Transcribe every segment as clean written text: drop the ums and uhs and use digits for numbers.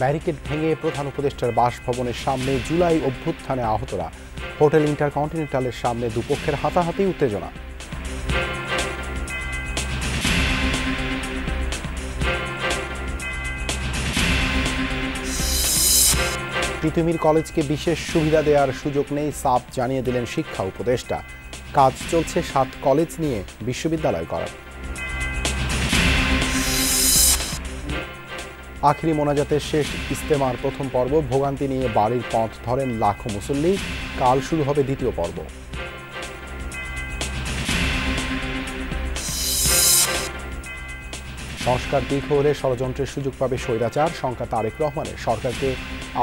Barricade ভেঙে প্রধান উপদেষ্টার বাসভবনের সামনে জুলাই অভ্যুত্থানে আহতরা। হোটেল ইন্টারকন্টিনেন্টালের সামনে দুপক্ষের হাতাহাতি উত্তেজনা। তিতুমির কলেজকে বিশেষ সুবিধা দেওয়ার সুযোগ নেই, সাফ জানিয়ে দিলেন শিক্ষা উপদেষ্টা। কাজ চলছে 7 কলেজ নিয়ে বিশ্ববিদ্যালয় করার। আখিরি মোনাজাতের শেষ ইস্তেমার প্রথম পর্ব। ভোগান্তি নিয়ে বাড়ির পথ ধরেন লাখো মুসল্লি। কাল শুরু হবে দ্বিতীয় পর্ব। সংস্কার দীর্ঘ হলে ষড়যন্ত্রের সুযোগ পাবে স্বৈরাচার, শঙ্কা তারেক রহমানের। সরকারকে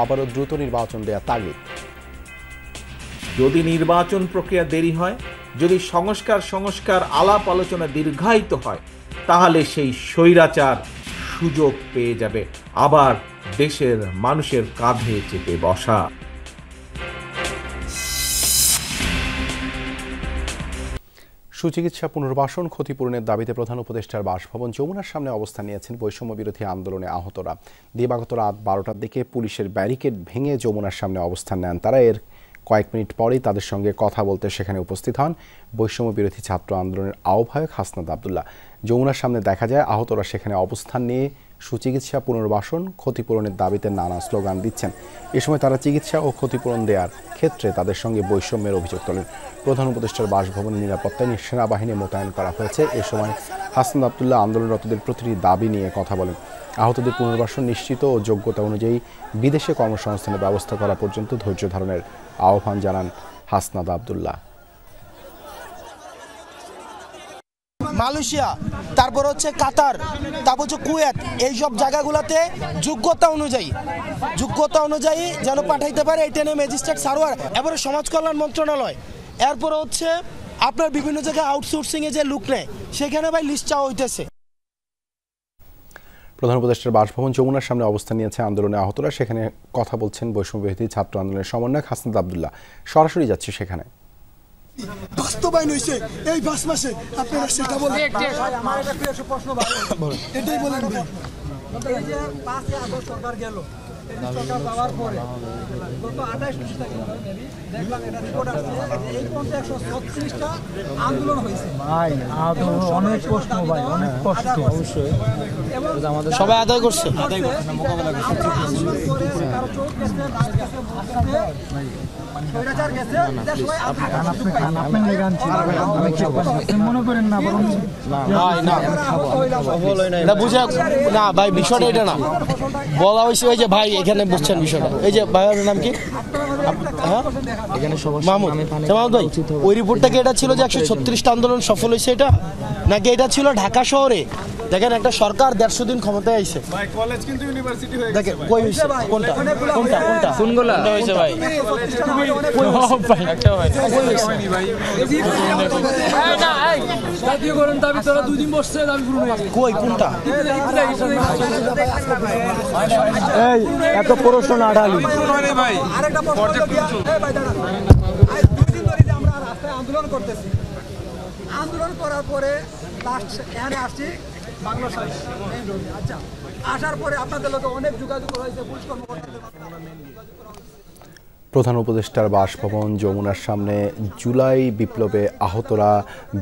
আবারও দ্রুত নির্বাচন দেয়া তাগিদ। যদি নির্বাচন প্রক্রিয়া দেরি হয়, যদি সংস্কার আলাপ আলোচনা দীর্ঘায়িত হয়, তাহলে সেই স্বৈরাচার সুযোগ পেয়ে যাবে আবার দেশের মানুষের কাঁধে চেপে বসা। সুচিকিৎসা পুনর্বাসন ক্ষতিপূরণের দাবিতে প্রধান উপদেষ্টার বাসভবন যমুনার সামনে অবস্থান নিয়েছেন বৈষম্য বিরোধী আন্দোলনে আহতরা। দিবাগত রাত 12টার দিকে পুলিশের ব্যারিকেড ভেঙে যমুনার সামনে অবস্থান নেন তারা। এর কয়েক মিনিট পরেই তাদের সঙ্গে কথা বলতে সেখানে উপস্থিত হন বৈষম্য বিরোধী ছাত্র আন্দোলনের আহ্বায়ক হাসনাত আবদুল্লাহ। যমুনার সামনে দেখা যায় আহতরা সেখানে অবস্থান নিয়ে সুচিকিৎসা পুনর্বাসন ক্ষতিপূরণের দাবিতে নানা স্লোগান দিচ্ছেন। এ সময় তারা চিকিৎসা ও ক্ষতিপূরণ দেওয়ার ক্ষেত্রে তাদের সঙ্গে বৈষম্যের অভিযোগ তোলেন। প্রধান উপদেষ্টার বাসভবনের নিরাপত্তায় সেনাবাহিনী মোতায়েন করা হয়েছে। এ সময় হাসনাত আবদুল্লাহ আন্দোলনরতদের প্রতিটি দাবি নিয়ে কথা বলেন। আহতদের পুনর্বাসন নিশ্চিত ও যোগ্যতা অনুযায়ী বিদেশে কর্মসংস্থানের ব্যবস্থা করা পর্যন্ত ধৈর্য ধারণের আহ্বান জানান হাসনাত আবদুল্লাহ। মালয়েশিয়া, তারপর হচ্ছে কাতার, তারপর হচ্ছে কুয়েত, এইসব জায়গাগুলোতে যোগ্যতা অনুযায়ী যেন পাঠাইতে পারে, এটা নিয়ে ম্যাজিস্ট্রেট সারোয়ার, এবারে সমাজ কল্যাণ মন্ত্রণালয়, এরপরে হচ্ছে আপনার বিভিন্ন জায়গায় আউটসোর্সিংয়ে যে লোক নেয় সেখানে ভাই লিস্ট চাওয়া হইতেছে। প্রধান উপদেষ্টার বাসভবন যমুনার সামনে অবস্থান নিয়েছে আন্দোলনে আহতরা। সেখানে কথা বলছেন বৈষম্য বিরোধী ছাত্র আন্দোলনের সমন্বয়ক হাসনাত আবদুল্লাহ। সরাসরি যাচ্ছে সেখানে। বাস্তবায়ন হয়েছে এই 5 মাসে, আপনারা সেটা বলেন। এটাই বলেন। এই যে 5 আগস্ট সরকার গেল, সরকার পাওয়ার পরে গত 28 তারিখ দেখলাম এটা রিপোর্ট আসছে যে এই পর্যন্ত 136টা আন্দোলন হয়েছে। ভাই অনেক কষ্ট, ভাই অনেক কষ্ট অবশ্যই, এবং সবাই আদায় করছে মোকাবেলা করছে। কারো চোখ গেছে, রাত গেছে, স্বৈরাচার গেছে, মনে করেন না, বরং না বুঝে না ভাই, বিষয়টা এটা না বলা হয়েছে। ওই যে ভাই এখানে বুঝছেন বিষয়টা, এই যে ভাইয়ের নাম কি, হ্যাঁ মাহমুদ ভাই, ওই রিপোর্টটা কি এটা ছিল যে 136টা আন্দোলন সফল হয়েছে এটা, নাকি এটা ছিল ঢাকা শহরে? দেখেন একটা সরকার 150 দিন ক্ষমতায় আইছে, কলেজ কিন্তু ইউনিভার্সিটি হয়ে গেছে। কই হইছে? কোনটা কোনগুলা হইছে ভাই? ভাই একটা হয় হয়নি ভাই। এই না এই জাতীয় করেন দাবি তোরা 2 দিন বসছে, দাবি পুরো হয়ে গেছে। কই কোনটা? এই এত প্রশ্ন না ঢালি ভাই। আরেকটা প্রশ্ন দিয়া, এই ভাই দাঁড়ান। আজ 2 দিন ধরে যে আমরা রাস্তায় আন্দোলন করতেছি, আন্দোলন করার পরে লাস্ট এখানে আসছি বাংলা সাইড মেইন রোডে। আচ্ছা, আসার পরে আপনাদের লোকে অনেক যোগাযোগ হয়েছে, পুলিশ কর্মকর্তাদের প্রধান উপদেষ্টার বাসভবন যমুনার সামনে জুলাই বিপ্লবে আহতরা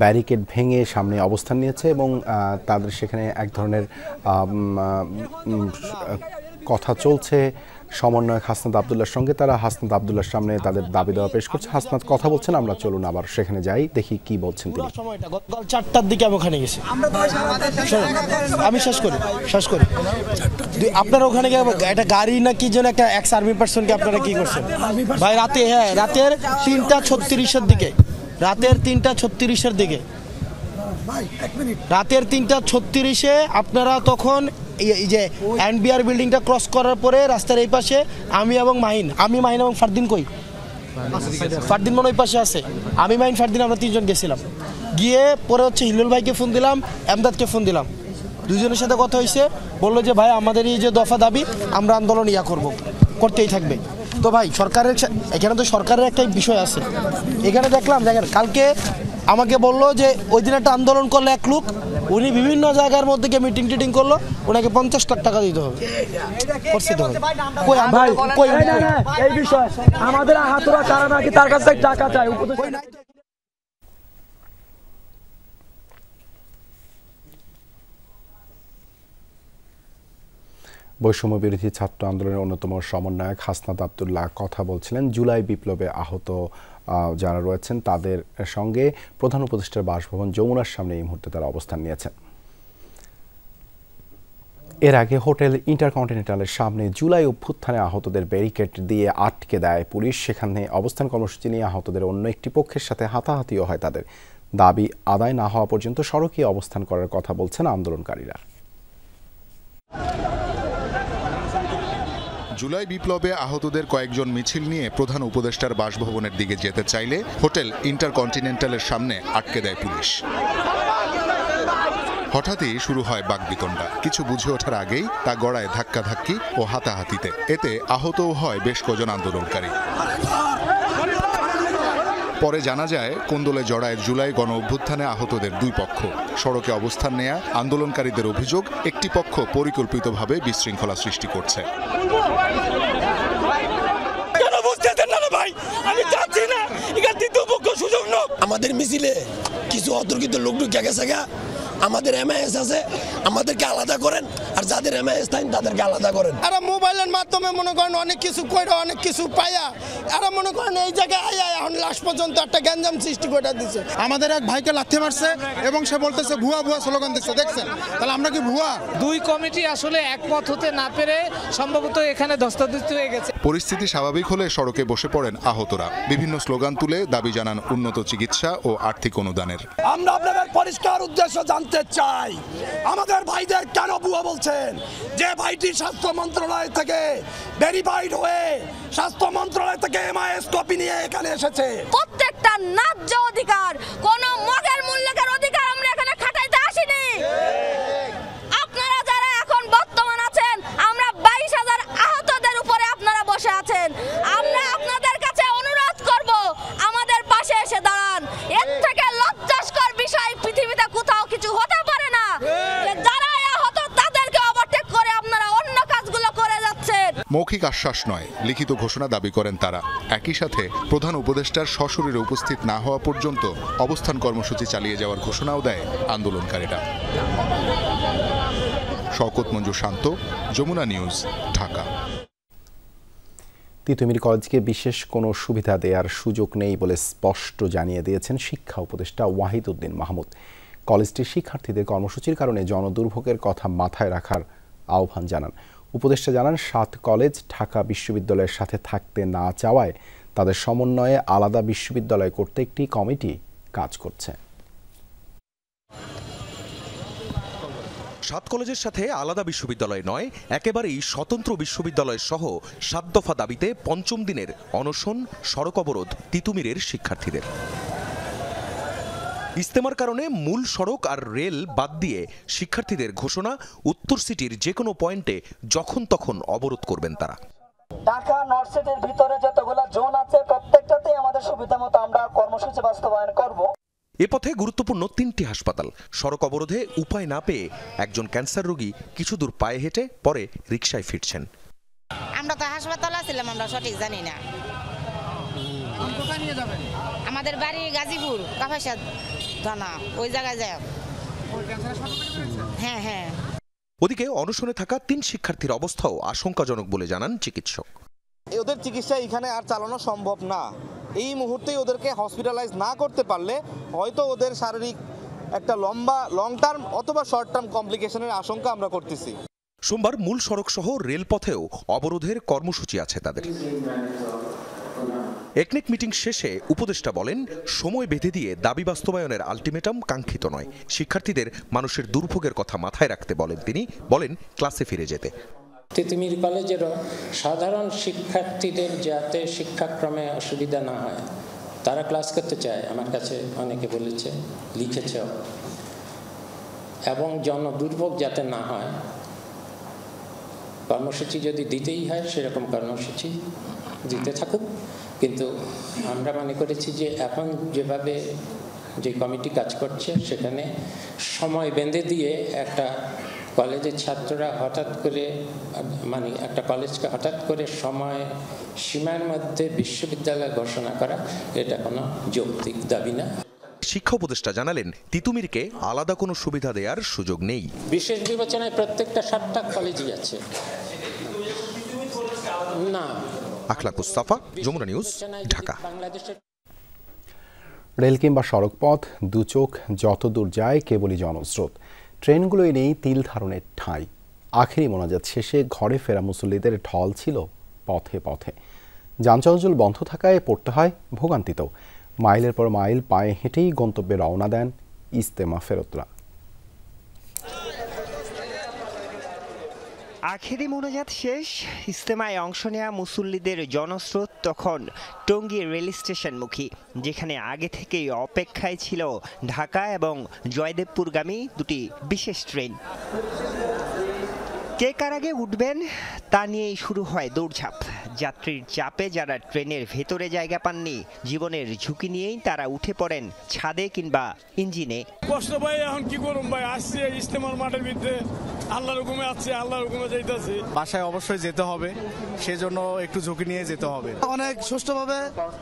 ব্যারিকেড ভেঙে সামনে অবস্থান নিয়েছে এবং তাদের সেখানে এক ধরনের কথা চলছে সমন্বয়ক হাসনাত আবদুল্লাহর সঙ্গে। তারা হাসনাত আবদুল্লাহর সামনে তাদের দাবি দেওয়া পেশ করছে। হাসনাত কথা বলছেন, আমরা চলুন আবার সেখানে যাই, দেখি কি বলছেন তিনি। সময়টা গতকাল 4টার দিকে আমি ওখানে গেছি। আমি শেষ করি আপনারা ওখানে গিয়ে একটা গাড়ি না কি যেন একটা এক্স আর্মি পার্সনকে আপনারা কি করছেন ভাই রাতে? হ্যাঁ, রাতের 3:36-এর দিকে, রাতের 3:36-এর দিকে, রাতের 3:36-এ আপনারা তখন এই যে এনবিআর বিল্ডিংটা ক্রস করার পরে রাস্তার এই পাশে আমি মাহিন এবং ফারদিন, কই ফারদিন মনে ওই পাশে আছে, আমি মাহিন ফারদিন আমরা 3জন গেছিলাম। গিয়ে পরে হচ্ছে হিলুল ভাইকে ফোন দিলাম, এমদাদকে ফোন দিলাম, 2জনের সাথে কথা হয়েছে। বললো যে ভাই আমাদের এই যে দফা দাবি আমরা আন্দোলন করতেই থাকবে। তো ভাই সরকারের এখানে তো সরকারের একটা বিষয় আছে। এখানে দেখলাম, দেখেন কালকে আমাকে বললো যে ওই দিন একটা আন্দোলন করলো এক লোক, উনি বিভিন্ন জায়গার মধ্যে গিয়ে মিটিং টিটিং করলো, ওনাকে 50 লাখ টাকা দিতে হবে। এই বিষয় আমাদের আহতরা কারা নাকি তার কাছে টাকা চায়। বৈষম্য বিরোধী ছাত্র আন্দোলনের অন্যতম সমন্বয়ক হাসনাত আব্দুল্লাহ কথা বলছিলেন। জুলাই বিপ্লবে আহত যারা রয়েছেন তাদের সঙ্গে প্রধান উপদেষ্টার বাসভবন যমুনার সামনে এই মুহূর্তে তারা অবস্থান নিয়েছেন। এর আগে হোটেল ইন্টারকন্টিনেন্টালের সামনে জুলাই অভ্যুত্থানে আহতদের ব্যারিকেড দিয়ে আটকে দেয় পুলিশ। সেখানে অবস্থান কর্মসূচি নিয়ে আহতদের অন্য একটি পক্ষের সাথে হাতাহাতিও হয়। তাদের দাবি আদায় না হওয়া পর্যন্ত সড়কে অবস্থান করার কথা বলছেন আন্দোলনকারীরা। জুলাই বিপ্লবে আহতদের কয়েকজন মিছিল নিয়ে প্রধান উপদেষ্টার বাসভবনের দিকে যেতে চাইলে হোটেল ইন্টারকন্টিনেন্টালের সামনে আটকে দেয় পুলিশ। হঠাৎই শুরু হয় বাকবিতণ্ডা। কিছু বুঝে ওঠার আগেই তা গড়ায় ধাক্কাধাক্কি ও হাতাহাতিতে। এতে আহতও হয় বেশ কজন আন্দোলনকারী। পরে জানা যায় কোন্দলে জড়ায় জুলাই গণ অভ্যুত্থানে আহতদের দুই পক্ষ। সড়কে অবস্থান নেয়া আন্দোলনকারীদের অভিযোগ, একটি পক্ষ পরিকল্পিতভাবে বিশৃঙ্খলা সৃষ্টি করছে। আমাদের মিছিলে কিছু অতর্কিত লোক ঢুকে গেছে, আমাদের এমআইএস আছে, আমাদেরকে আলাদা করেন, আর যাদের এমআইএস নাই তাদেরকে আলাদা করেন। এরা মোবাইলের মাধ্যমে মনে করেন অনেক কিছু কইরা, অনেক কিছু পাইয়া এরা মনে করেন এই জায়গায় আয়া এখন লাস্ট পর্যন্ত একটা গ্যাঞ্জাম সৃষ্টি করে দিচ্ছে। আমাদের এক ভাইকে লাথি মারছে এবং সে বলতেছে ভুয়া ভুয়া স্লোগান দিচ্ছে। দেখছেন, তাহলে আমরা কি ভুয়া? দুই কমিটি আসলে একমত হতে না পেরে সম্ভবত এখানে ধস্তাধস্তি হয়ে গেছে। পরিস্থিতি স্বাভাবিক হলে সড়কে বসে পড়েন আহতরা। বিভিন্ন স্লোগান তুলে দাবি জানান উন্নত চিকিৎসা ও আর্থিক অনুদানের। আমরা আপনাদের পরিষ্কার উদ্দেশ্য জানতে চাই, আমাদের ভাইদের কেন ভুয়া বলছেন? যে ভাইটি স্বাস্থ্য মন্ত্রণালয় থেকে ভেরিফাইড হয়ে স্বাস্থ্য মন্ত্রণালয় থেকে এমআইএস কপি নিয়ে এখানে এসেছে। প্রত্যেকটা ন্যায্য অধিকার, কোন মগের মূল্যের অধিকার আমরা এখানে খাটাইতে আসিনি। আপনারা যারা এখন বর্তমান আছেন, আমরা 22,000 আহতদের উপরে আপনারা বসে আছেন। আমরা আপনাদের কাছে অনুরোধ করব, আমাদের পাশে এসে দাঁড়ান। এর থেকে লজ্জাস্কর বিষয় পৃথিবীতে কোথাও কিছু হতে পারে না। যারা আহত তাদেরকে ওভারটেক করে আপনারা অন্য কাজগুলো করে যাচ্ছেন। মৌখিক আশ্বাস নয়, লিখিত ঘোষণা দাবি করেন তারা। একই সাথে প্রধান উপদেষ্টার সশরীরে উপস্থিত না হওয়া পর্যন্ত অবস্থান কর্মসূচি চালিয়ে যাওয়ার ঘোষণাও দেয় আন্দোলনকারীরা। শওকত মঞ্জু শান্ত, যমুনা নিউজ, ঢাকা। তিতুমির কলেজকে বিশেষ কোনো সুবিধা দেওয়ার সুযোগ নেই বলে স্পষ্ট জানিয়ে দিয়েছেন শিক্ষা উপদেষ্টা ওয়াহিদ উদ্দিন মাহমুদ। কলেজটির শিক্ষার্থীদের কর্মসূচির কারণে জনদুর্ভোগের কথা মাথায় রাখার আহ্বান জানান। উপদেষ্টা জানান 7 কলেজ ঢাকা বিশ্ববিদ্যালয়ের সাথে থাকতে না চাওয়ায় তাদের সমন্বয়ে আলাদা বিশ্ববিদ্যালয় করতে একটি কমিটি কাজ করছে। 7 কলেজের সাথে আলাদা বিশ্ববিদ্যালয় নয়, একেবারেই স্বতন্ত্র বিশ্ববিদ্যালয় সহ 7 দফা দাবিতে 5ম দিনের অনশন, সড়ক অবরোধ তিতুমিরের শিক্ষার্থীদের। ইজতেমার কারণে মূল সড়ক আর রেল বাদ দিয়ে শিক্ষার্থীদের ঘোষণা, উত্তর সিটির যে কোনো পয়েন্টে যখন তখন অবরোধ করবেন তারা। ঢাকা নর্থ সিটির ভিতরে যতগুলো জোন আছে প্রত্যেকটাতেই আমাদের সুবিধা মতো আমরা কর্মসূচি বাস্তবায়ন করব। এ পথে গুরুত্বপূর্ণ 3টি হাসপাতাল। সড়ক অবরোধে উপায় না পেয়ে একজন ক্যান্সার রোগী কিছু দূর পায়ে হেঁটে পরে রিকশায় ফিরছেন। আমরা তো হাসপাতালে ছিলাম, আমরা সঠিক জানি না। আমাদের বাড়ি গাজীপুর কাফাইসা থানা, ওই জায়গায় যায়। হ্যাঁ হ্যাঁ। ওদিকে অনশনে থাকা 3 শিক্ষার্থীর অবস্থাও আশঙ্কাজনক বলে জানান চিকিৎসক। ওদের চিকিৎসা এখানে আর চালানো সম্ভব না। এই মুহূর্তেই ওদেরকে হসপিটালাইজ না করতে পারলে হয়তো ওদের শারীরিক একটা লং টার্ম অথবা শর্ট টার্ম কমপ্লিকেশনের আশঙ্কা আমরা করতেছি। সোমবার মূল সড়ক সহ রেলপথেও অবরোধের কর্মসূচি আছে তাদের। একনেক মিটিং শেষে উপদেষ্টা বলেন, সময় বেঁধে দিয়ে দাবি বাস্তবায়নের আলটিমেটাম কাঙ্ক্ষিত নয়। শিক্ষার্থীদের মানুষের দুর্ভোগের কথা মাথায় রাখতে বলেন তিনি, বলেন ক্লাসে ফিরে যেতে। তিতুমির কলেজেরও সাধারণ শিক্ষার্থীদের যাতে শিক্ষাক্রমে অসুবিধা না হয়, তারা ক্লাস করতে চায়, আমার কাছে অনেকে বলেছে, লিখেছেও, এবং জনদুর্ভোগ যাতে না হয়, কর্মসূচি যদি দিতেই হয় সেরকম কর্মসূচি দিতে থাকুক। কিন্তু আমরা মনে করেছি যে এখন যেভাবে যে কমিটি কাজ করছে সেখানে সময় বেঁধে দিয়ে একটা কলেজের ছাত্ররা হঠাৎ করে মানে একটা কলেজকে হঠাৎ করে সময় সীমার মধ্যে বিশ্ববিদ্যালয় ঘোষণা করা এটা কোনো যৌক্তিক দাবি না। শিক্ষা উপদেষ্টা জানালেন তিতুমিরকে আলাদা কোনো সুবিধা দেওয়ার সুযোগ নেই। বিশেষ বিবেচনায় প্রত্যেকটা 7টা কলেজই আছে। না। আখলাক মুস্তাফা, যমুনা নিউজ, ঢাকা। রেল কিংবা সড়কপথ দু চোখ যত দূর যায় কেবলই জনস্রোত। ট্রেনগুলোই নেই তিল ধারণের ঠাঁই। আখেরি মোনাজাত শেষে ঘরে ফেরা মুসল্লিদের ঢল ছিল পথে পথে। যান চলাচল বন্ধ থাকায় পড়তে হয় ভোগান্তিতেও। মাইলের পর মাইল পায়ে হেঁটেই গন্তব্যে রওনা দেন ইজতেমা ফেরতরা। আখেরি মোনাজাত শেষ, ইজতেমায় অংশ নেওয়া মুসল্লিদের জনস্রোত তখন টঙ্গী রেল স্টেশনমুখী, যেখানে আগে থেকেই অপেক্ষায় ছিল ঢাকা এবং জয়দেবপুরগামী দুটি বিশেষ ট্রেন। কে কার আগে উঠবেন তা নিয়েই শুরু হয় দৌড়ঝাঁপ। যাত্রীর চাপে যারা ট্রেনের ভেতরে জায়গা পাননি, জীবনের ঝুঁকি নিয়েই তারা উঠে পড়েন ছাদে কিংবা ইঞ্জিনে। কষ্ট ভাই, এখন কি করুম ভাই, আসছে ইজতেমার মাঠের ভিতরে, আল্লাহর হুকুমে আছে, আল্লাহর হুকুমে যাইতেছে। বাসায় অবশ্যই যেতে হবে, সেজন্য একটু ঝুঁকি নিয়ে যেতে হবে। অনেক সুষ্ঠুভাবে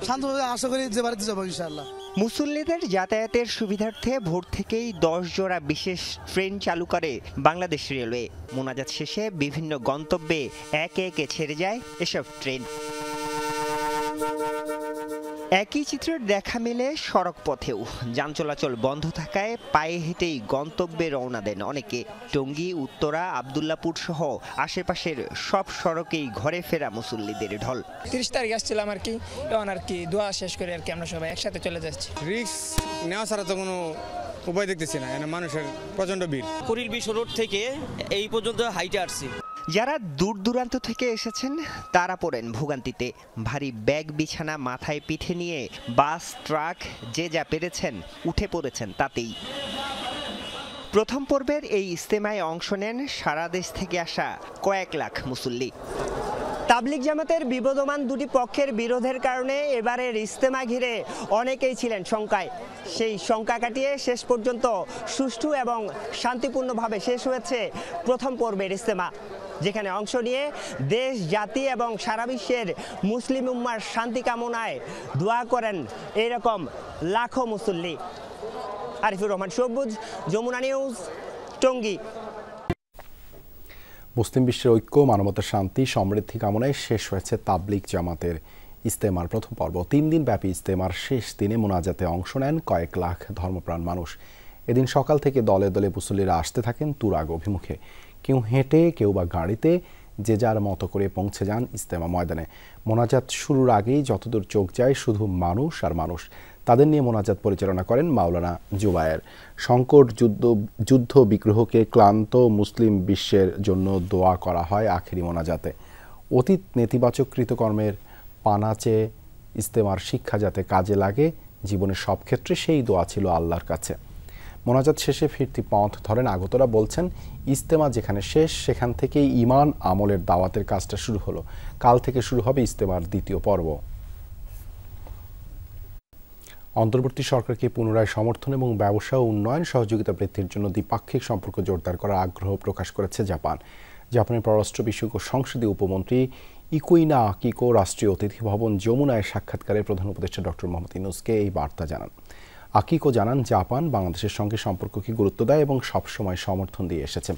শান্তভাবে আশা করি যে বাড়িতে যাবো ইনশাআল্লাহ। মুসল্লিদের যাতায়াতের সুবিধার্থে ভোর থেকেই 10 জোড়া বিশেষ ট্রেন চালু করে বাংলাদেশ রেলওয়ে। মোনাজাত শেষে বিভিন্ন গন্তব্যে একে একে ছেড়ে যায় এসব ট্রেন। একই চিত্রের দেখা মেলে সড়ক পথেও। যান চলাচল বন্ধ থাকায় পায়ে হেঁটেই গন্তব্যে রওনা দেন অনেকে। টঙ্গী, উত্তরা, আব্দুল্লাপুর সহ আশেপাশের সব সড়কেই ঘরে ফেরা মুসল্লিদের ঢল। 30 তারিখ আসছিলাম আর কি, এখন আর কি দোয়া শেষ করে আর কি আমরা সবাই একসাথে চলে যাচ্ছি। রিস্ক নেওয়া ছাড়া তো কোনো উপায় দেখতেছি না, মানুষের প্রচন্ড ভিড়। কুড়িল বিশ্ব রোড থেকে এই পর্যন্ত হাইটে আসছি। যারা দূর দূরান্ত থেকে এসেছেন তারা পড়েন ভোগান্তিতে। ভারী ব্যাগ বিছানা মাথায় পিঠে নিয়ে বাস, ট্রাক যে যা পেরেছেন উঠে পড়েছেন তাতেই। প্রথম পর্বের এই ইজতেমায় অংশ নেন সারা দেশ থেকে আসা কয়েক লাখ মুসল্লি। তাবলিগ জামাতের বিবদমান দুটি পক্ষের বিরোধের কারণে এবারের ইজতেমা ঘিরে অনেকেই ছিলেন শঙ্কায়। সেই শঙ্কা কাটিয়ে শেষ পর্যন্ত সুষ্ঠু এবং শান্তিপূর্ণভাবে শেষ হয়েছে প্রথম পর্বের ইজতেমা, যেখানে অংশ নিয়ে দেশ, জাতি এবং সারা বিশ্বের মুসলিম উম্মার শান্তি কামনায় দোয়া করেন এইরকম লাখো মুসল্লি। আরিফুর রহমান সবুজ, যমুনা নিউজ, টঙ্গী। মুসলিম বিশ্বের ঐক্য, মানবতার শান্তি, সমৃদ্ধি কামনায় শেষ হয়েছে তাবলিগ জামাতের ইজতেমার প্রথম পর্ব। 3 দিন ব্যাপী ইজতেমার শেষ দিনে মোনাজাতে অংশ নেন কয়েক লাখ ধর্মপ্রাণ মানুষ। এদিন সকাল থেকে দলে দলে মুসল্লিরা আসতে থাকেন তুরাগ অভিমুখে। কেউ হেঁটে, কেউ বা গাড়িতে, যে যার মতো করে পৌঁছে যান ইজতেমা ময়দানে। মোনাজাত শুরুর আগেই যতদূর চোখ যায় শুধু মানুষ আর মানুষ। তাদের নিয়ে মোনাজাত পরিচালনা করেন মাওলানা জুবায়ের। সংকট, যুদ্ধ বিগ্রহকে ক্লান্ত মুসলিম বিশ্বের জন্য দোয়া করা হয় আখেরি মোনাজাতে। অতীত নেতিবাচক কৃতকর্মের পানা চেয়ে ইজতেমার শিক্ষা যাতে কাজে লাগে জীবনের সব ক্ষেত্রে, সেই দোয়া ছিল আল্লাহর কাছে। মোনাজাত শেষে ফিরতি পথ ধরেন আগতরা বলছেন, ইজতেমা যেখানে শেষ সেখান থেকেই ঈমান আমলের দাওয়াতের কাজটা শুরু হলো। কাল থেকে শুরু হবে ইজতেমার দ্বিতীয় পর্ব। অন্তর্বর্তী সরকারকে পুনরায় সমর্থন এবং ব্যবসা ও উন্নয়ন সহযোগিতা বৃদ্ধির জন্য দ্বিপাক্ষিক সম্পর্ক জোরদার করার আগ্রহ প্রকাশ করেছে জাপান। জাপানের পররাষ্ট্র বিষয়ক ও সংসদীয় উপমন্ত্রী ইকুইনা আকিকো রাষ্ট্রীয় অতিথি ভবন যমুনায় সাক্ষাৎকারে প্রধান উপদেষ্টা ডক্টর মোহাম্মদ ইউনূসকে এই বার্তা জানান। আকিকো জানান, জাপান বাংলাদেশের সঙ্গে সম্পর্ককে গুরুত্ব দেয় এবং সবসময় সমর্থন দিয়ে এসেছে।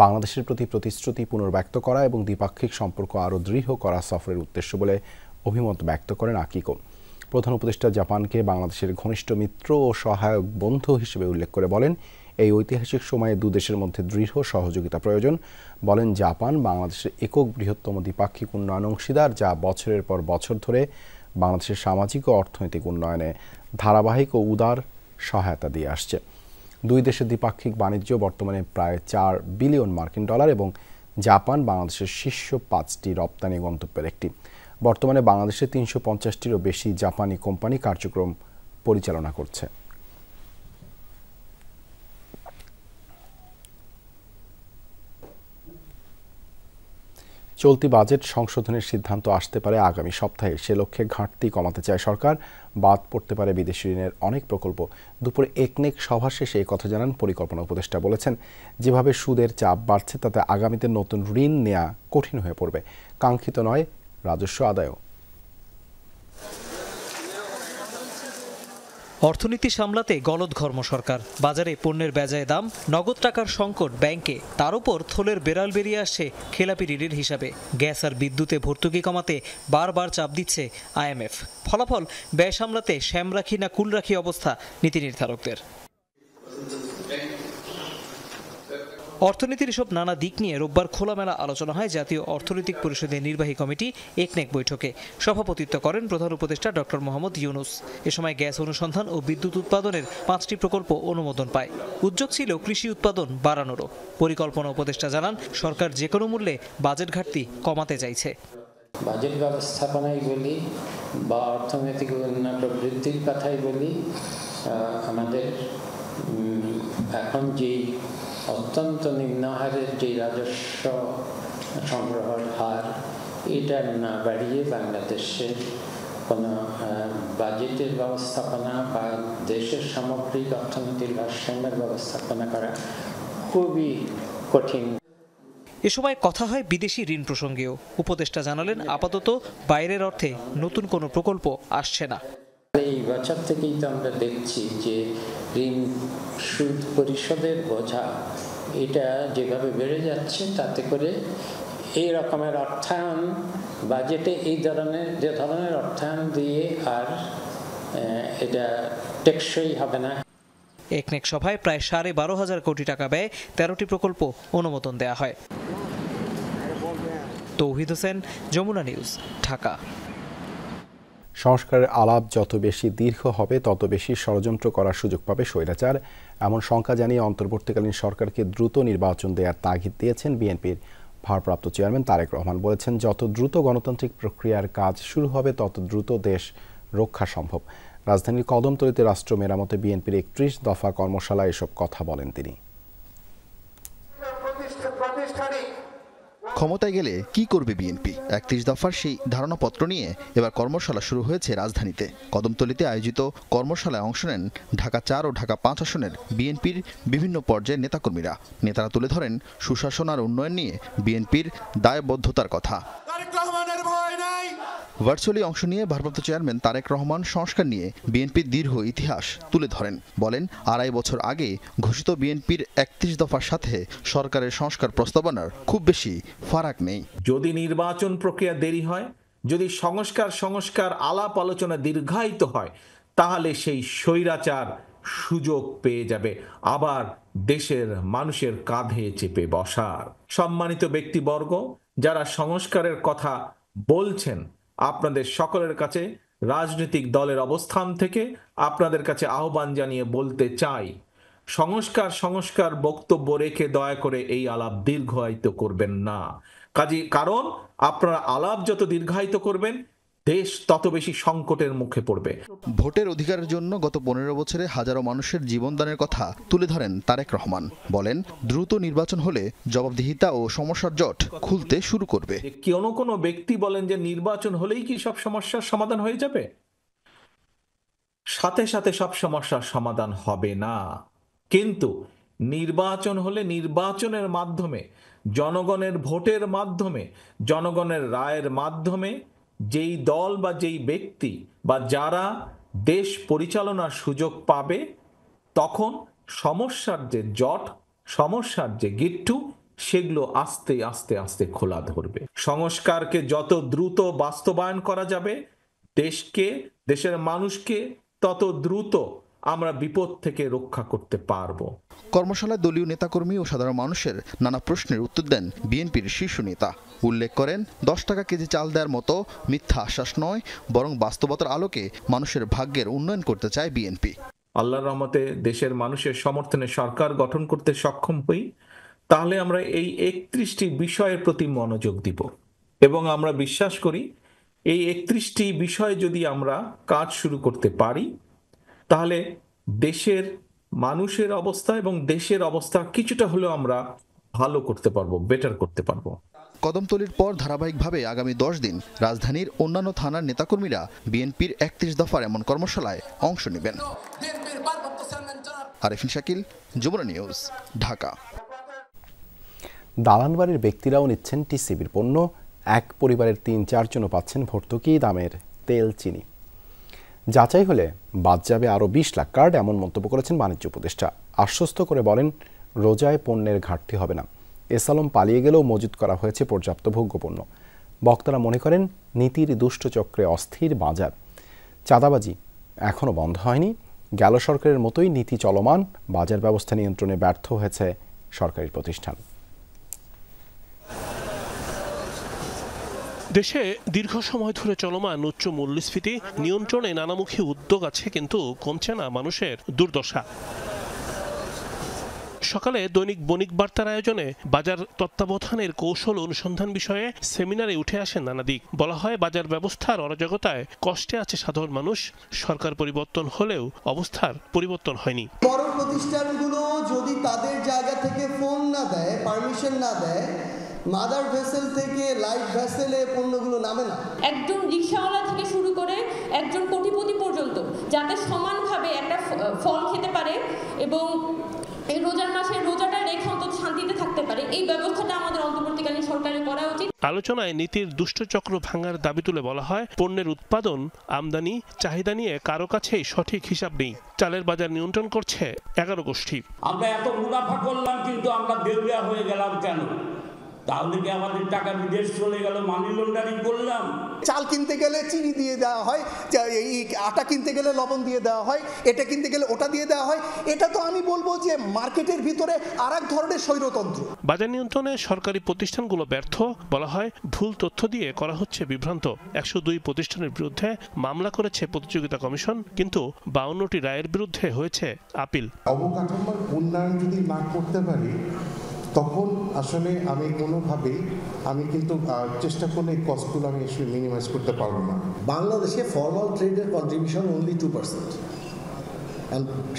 বাংলাদেশের প্রতি প্রতিশ্রুতি পুনর্ব্যক্ত করা এবং দ্বিপাক্ষিক সম্পর্ক আরও দৃঢ় করা সফরের উদ্দেশ্য বলে অভিমত ব্যক্ত করেন আকিকো। প্রধান উপদেষ্টা জাপানকে বাংলাদেশের ঘনিষ্ঠ মিত্র ও সহায়ক বন্ধু হিসেবে উল্লেখ করে বলেন, এই ঐতিহাসিক সময়ে দুদেশের মধ্যে দৃঢ় সহযোগিতা প্রয়োজন। বলেন, জাপান বাংলাদেশের একক বৃহত্তম দ্বিপাক্ষিক উন্নয়ন অংশীদার, যা বছরের পর বছর ধরে বাংলাদেশের সামাজিক ও অর্থনৈতিক উন্নয়নে ধারাবাহিক ও উদার সহায়তা দিয়ে আসছে। দুই দেশের দ্বিপাক্ষিক বাণিজ্য বর্তমানে প্রায় $4 বিলিয়ন এবং জাপান বাংলাদেশের শীর্ষ 5টি রপ্তানি গন্তব্যের একটি। বর্তমানে বাংলাদেশে 350টিরও বেশি জাপানি কোম্পানি কার্যক্রম পরিচালনা করছে। চলতি বাজেট সংশোধনের সিদ্ধান্ত আসতে পারে আগামী সপ্তাহে। সে লক্ষ্যে ঘাটতি কমাতে চায় সরকার। বাদ পড়তে পারে বিদেশি ঋণের অনেক প্রকল্প। দুপুরে একনেক সভা শেষে এই কথা জানান পরিকল্পনা উপদেষ্টা। বলেছেন, যেভাবে সুদের চাপ বাড়ছে তাতে আগামীতে নতুন ঋণ নেওয়া কঠিন হয়ে পড়বে। কাঙ্ক্ষিত নয় রাজস্ব আদায়ও। অর্থনীতি সামলাতে গলদঘর্ম সরকার। বাজারে পণ্যের বেজায় দাম, নগদ টাকার সংকট ব্যাংকে, তার উপর থলের বেড়াল বেরিয়ে আসছে খেলাপি ঋণের হিসাবে। গ্যাস আর বিদ্যুতে ভর্তুকি কমাতে বারবার চাপ দিচ্ছে IMF। ফলাফল, ব্যয় সামলাতে শ্যাম রাখি না কুল রাখি অবস্থা নীতি নির্ধারকদের। অর্থনীতির এসব নানা দিক নিয়ে রোববার খোলামেলা আলোচনা হয় জাতীয় অর্থনৈতিক পরিষদের নির্বাহী কমিটি একনেক বৈঠকে। সভাপতিত্ব করেন প্রধান উপদেষ্টা ডক্টর মোহাম্মদ ইউনুস। এ সময় গ্যাস অনুসন্ধান ও বিদ্যুৎ উৎপাদনের 5টি প্রকল্প অনুমোদন পায়। উদ্যোগ ছিল কৃষি উৎপাদন বাড়ানোরও। পরিকল্পনা উপদেষ্টা জানান, সরকার যে কোনো মূল্যে বাজেট ঘাটতি কমাতে চাইছে। বাজেট ব্যবস্থাপনায় বলি বা অর্থনৈতিক উন্নয়ন প্রবৃদ্ধির কথাই বলি, আমাদের এখন যেই অত্যন্ত নিম্ন হারের যে রাজস্ব সংগ্রহের হার, এটা না বাড়িয়ে বাংলাদেশে কোনো বাজেটের ব্যবস্থাপনা বা দেশের সামগ্রিক অর্থনীতির ভারসাম্যের ব্যবস্থাপনা করা খুবই কঠিন। এ সময় কথা হয় বিদেশি ঋণ প্রসঙ্গেও। উপদেষ্টা জানালেন, আপাতত বাইরের অর্থে নতুন কোনো প্রকল্প আসছে না। এই বছর থেকেই তো আমরা দেখছি যে ঋণ সুদ পরিশোধের বোঝা এটা যেভাবে বেড়ে যাচ্ছে, তাতে করে এই রকমের অর্থায়ন বাজেটে যে ধরনের অর্থায়ন দিয়ে আর এটা টেকসই হবে না। একনেক সভায় প্রায় 12,500 কোটি টাকা ব্যয়ে 13টি প্রকল্প অনুমোদন দেয়া হয়। তৌহিদ হোসেন, যমুনা নিউজ, ঢাকা। সংস্কারের আলাপ যত বেশি দীর্ঘ হবে তত বেশি ষড়যন্ত্র করার সুযোগ পাবে স্বৈরাচার, এমন শঙ্কা জানিয়ে অন্তর্বর্তীকালীন সরকারকে দ্রুত নির্বাচন দেওয়ার তাগিদ দিয়েছেন বিএনপির ভারপ্রাপ্ত চেয়ারম্যান তারেক রহমান। বলেছেন, যত দ্রুত গণতান্ত্রিক প্রক্রিয়ার কাজ শুরু হবে তত দ্রুত দেশ রক্ষা সম্ভব। রাজধানীর কদমতলীতে রাষ্ট্র মেরামতে বিএনপির 31 দফা কর্মশালায় এসব কথা বলেন তিনি। ক্ষমতায় গেলে কি করবে বিএনপি? 31 দফার সেই ধারণাপত্র নিয়ে এবার কর্মশালা শুরু হয়েছে রাজধানীতে। কদমতলীতে আয়োজিত কর্মশালায় অংশ নেন ঢাকা 4 ও ঢাকা 5 আসনের বিএনপির বিভিন্ন পর্যায়ের নেতাকর্মীরা। নেতারা তুলে ধরেন সুশাসন আর উন্নয়ন নিয়ে বিএনপির দায়বদ্ধতার কথা। ভার্চুয়ালি অংশ নিয়ে ভারপ্রাপ্ত চেয়ারম্যান তারেক রহমান সংস্কার নিয়ে বিএনপির দীর্ঘ ইতিহাস তুলে ধরেন। বলেন, 2.5 বছর আগে ঘোষিত বিএনপির 31 দফার সাথে সরকারের সংস্কার প্রস্তাবনার খুব বেশি ফারাক নেই। যদি নির্বাচন প্রক্রিয়া দেরি হয়, যদি সংস্কার আলাপ আলোচনা দীর্ঘায়িত হয়, তাহলে সেই স্বৈরাচার সুযোগ পেয়ে যাবে আবার দেশের মানুষের কাঁধে চেপে বসার। সম্মানিত ব্যক্তিবর্গ যারা সংস্কারের কথা বলছেন, আপনাদের সকলের কাছে রাজনৈতিক দলের অবস্থান থেকে আপনাদের কাছে আহ্বান জানিয়ে বলতে চাই, সংস্কার বক্তব্য রেখে দয়া করে এই আলাপ দীর্ঘায়িত করবেন না। কারণ আপনারা আলাপ যত দীর্ঘায়িত করবেন, দেশ তত বেশি সংকটের মুখে পড়বে। ভোটের অধিকারের জন্য গত 15 বছরে হাজারো মানুষের জীবনদানের কথা তুলে ধরেন তারেক রহমান। বলেন, দ্রুত নির্বাচন হলে জবাবদিহিতা ও সমস্যার জট খুলতে শুরু করবে। কোনো ব্যক্তি বলেন যে নির্বাচন হলেই কি সব সমস্যার সমাধান হয়ে যাবে? সাথে সাথে সব সমস্যার সমাধান হবে না, কিন্তু নির্বাচন হলে নির্বাচনের মাধ্যমে, জনগণের ভোটের মাধ্যমে, জনগণের রায়ের মাধ্যমে যেই দল বা যেই ব্যক্তি বা যারা দেশ পরিচালনার সুযোগ পাবে, তখন সমস্যার যে জট, সমস্যার যে গিট্টু, সেগুলো আস্তে আস্তে আস্তে খোলা ধরবে। সংস্কারকে যত দ্রুত বাস্তবায়ন করা যাবে, দেশের মানুষকে তত দ্রুত আমরা বিপদ থেকে রক্ষা করতে পারবো। কর্মশালায় দলীয় নেতাকর্মী ও সাধারণ মানুষের নানা প্রশ্নের উত্তর দেন বিএনপির শীর্ষ নেতা। উল্লেখ করেন, 10 টাকা কেজি চাল দেওয়ার মতো মিথ্যা আশ্বাস নয়, বরং বাস্তবতার আলোকে মানুষের ভাগ্যের উন্নয়ন করতে চায় বিএনপি। আল্লাহর রহমতে দেশের মানুষের সমর্থনে সরকার গঠন করতে সক্ষম হই, তাহলে আমরা এই 31টি বিষয়ের প্রতি মনোযোগ দিব এবং আমরা বিশ্বাস করি এই 31টি বিষয় যদি আমরা কাজ শুরু করতে পারি, তাহলে দেশের মানুষের অবস্থা এবং দেশের অবস্থা কিছুটা হলেও আমরা ভালো করতে পারবো, বেটার করতে পারবো। কদমতলীর পর ধারাবাহিকভাবে আগামী 10 দিন রাজধানীর অন্যান্য থানার নেতাকর্মীরা বিএনপির 31 দফার এমন কর্মশালায় অংশ নেবেন। আরিফিন শাকিল, যমুনা নিউজ, ঢাকা। দালানবাড়ির ব্যক্তিরাও নিচ্ছেন টিসিবির পণ্য। এক পরিবারের 3-4 জনও পাচ্ছেন ভর্তুকি দামের তেল, চিনি। যাচাই হলে বাদ যাবে আরও 20 লাখ কার্ড, এমন মন্তব্য করেছেন বাণিজ্য উপদেষ্টা। আশ্বস্ত করে বলেন, রোজায় পণ্যের ঘাটতি হবে না। এসালম পালিয়ে গেলেও মজুত করা হয়েছে পর্যাপ্ত ভোগ্যপণ্য। বক্তারা মনে করেন, নীতির দুষ্টচক্রে অস্থির বাজার। চাঁদাবাজি এখনও বন্ধ হয়নি। গেল সরকারের মতোই নীতি চলমান। বাজার ব্যবস্থা নিয়ন্ত্রণে ব্যর্থ হয়েছে সরকারি প্রতিষ্ঠান। দেশে দীর্ঘ সময় ধরে চলমান উচ্চ মূল্যস্ফীতি নিয়ন্ত্রণে নানামুখী উদ্যোগ আছে, কিন্তু কমছে না মানুষের দুর্দশা। সকালে দৈনিক বণিক বার্তার আয়োজনে বাজার তত্ত্বাবধানের কৌশল অনুসন্ধান বিষয়ে সেমিনারে উঠে আসেন নানা দিক। বলা হয়, বাজার ব্যবস্থার অরাজকতায় কষ্টে আছে সাধারণ মানুষ। সরকার পরিবর্তন হলেও অবস্থার পরিবর্তন হয়নি। বড় প্রতিষ্ঠানগুলো যদি তাদের জায়গা থেকে ফোন না দেয়, পারমিশন না দেয়, মাদার ভেসেল থেকে লাইট ভেসেলে পণ্যগুলো নামে না। একজন রিকশাওয়ালা থেকে শুরু করে একজন কোটিপতি পর্যন্ত যাতে সমানভাবে একটা ফল খেতে পারে এবং এই রোজার মাসে রোজাটা রেখে অন্তত শান্তিতে থাকতে পারে, এই ব্যবস্থাটা আমাদের অন্তর্বর্তীকালীন সরকারের করা উচিত। আলোচনায় নীতির দুষ্টচক্র ভাঙার দাবি তুলে বলা হয়, পণ্যের উৎপাদন, আমদানি, চাহিদা নিয়ে কারো কাছেই সঠিক হিসাব নেই। চালের বাজার নিয়ন্ত্রণ করছে 11 গোষ্ঠী। আমরা এত মুনাফা করলাম, কিন্তু আমরা দেউলিয়া হয়ে গেলাম কেন? তাহলে কি আমাদের টাকা বিদেশ চলে গেল, মানি লন্ডারিং করলাম? চাল কিনতে গেলে চিনি দিয়ে দেওয়া হয়, এই আটা কিনতে গেলে লবণ দিয়ে দেওয়া হয়, এটা কিনতে গেলে ওটা দিয়ে দেওয়া হয়। এটা তো আমি বলবো যে মার্কেটের ভিতরে আরেক ধরনের স্বৈরতন্ত্র। বাজার নিয়ন্ত্রণে সরকারি প্রতিষ্ঠানগুলো ব্যর্থ। বলা হয়, ভুল তথ্য দিয়ে করা হচ্ছে বিভ্রান্ত। 102 প্রতিষ্ঠানের বিরুদ্ধে মামলা করেছে প্রতিযোগিতা কমিশন, কিন্তু 52টি রায়ের বিরুদ্ধে হয়েছে আপিল। অবকাঠামোর উন্নয়ন যদি না করতে পারি, তখন আসলে আমি কোনোভাবেই কিন্তু চেষ্টা করলে এই কস্টগুলো আমি আসলে মিনিমাইজ করতে পারবো না। বাংলাদেশে ফর্মাল ট্রেডের কন্ট্রিবিউশন অনলি 2%।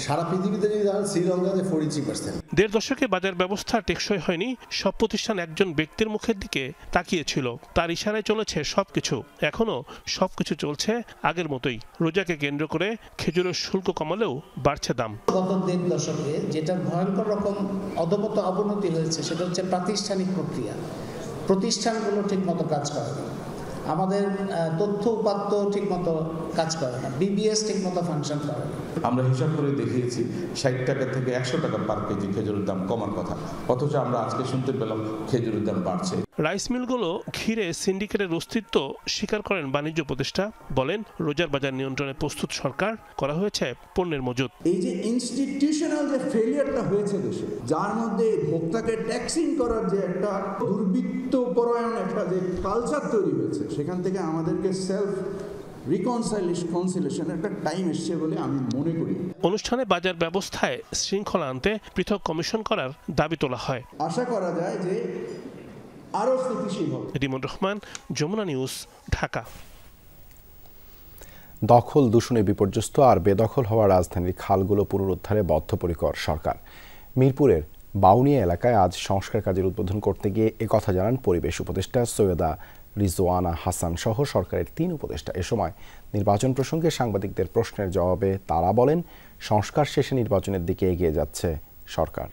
সারা পৃথিবীতে যদি দেখেন, শ্রীলঙ্কাতে 43%। 1.5 দশকে বাজার ব্যবস্থা টেকসই হয়নি। সব প্রতিষ্ঠান একজন ব্যক্তির মুখের দিকে তাকিয়েছিল। তার ইশারায় চলেছে সবকিছু। এখনো সবকিছু চলছে আগের মতোই। রোজাকে কেন্দ্র করে খেজুরের শুল্ক কমালেও বাড়ছে দাম। গত 1.5 দশকে যেটা ভয়ঙ্কর রকম অধপত অবনতি হয়েছে, সেটা হচ্ছে প্রাতিষ্ঠানিক প্রক্রিয়া। প্রতিষ্ঠানগুলো ঠিকমতো কাজ করে না, আমাদের তথ্য উপাত্ত ঠিকমতো কাজ করে না, বিবিএস ঠিকমতো ফাংশন করে না। আমরা হিসাব করে দেখিয়েছি 60 টাকা থেকে 100 টাকা পার কেজি খেজুরের দাম কমার কথা, অথচ আমরা আজকে শুনতে পেলাম খেজুরের দাম বাড়ছে। রাইস মিলগুলো ঘিরে সিন্ডিকেটের অস্তিত্ব স্বীকার করেন বাণিজ্য উপদেষ্টা। বলেন, রোজার বাজার নিয়ন্ত্রণে প্রস্তুত সরকার, করা হয়েছে পণ্যের মজুত। এই যে ইনস্টিটিউশনাল যে ফেলিয়ারটা হয়েছে দেশে, যার মধ্যে ভোক্তাকে ট্যাক্সিং করার যে একটা দুর্বৃত্তপরায়ণ একটা যে কালচার তৈরি হয়েছে, সেখান থেকে আমাদেরকে সেলফ রিকনসাইলেশন একটা টাইম এসছে বলে আমি মনে করি। অনুষ্ঠানে বাজার ব্যবস্থায় শৃঙ্খলা আনতে পৃথক কমিশন করার দাবি তোলা হয়। আশা করা যায় যে আরো স্থিতিশীল হবে। রিমন রহমান, যমুনা নিউজ, ঢাকা। দখল দূষণে বিপর্যস্ত আর বেদখল হওয়া রাজধানীর খালগুলো পুনরুদ্ধারে বদ্ধপরিকর সরকার। মিরপুরের বাউনিয়া এলাকায় আজ সংস্কার কাজের উদ্বোধন করতে গিয়ে একথা জানান পরিবেশ উপদেষ্টা সৈয়দা রিজওয়ানা হাসান সহ সরকারের 3 উপদেষ্টা। এ সময় নির্বাচন প্রসঙ্গে সাংবাদিকদের প্রশ্নের জবাবে তারা বলেন, সংস্কার শেষে নির্বাচনের দিকে এগিয়ে যাচ্ছে সরকার।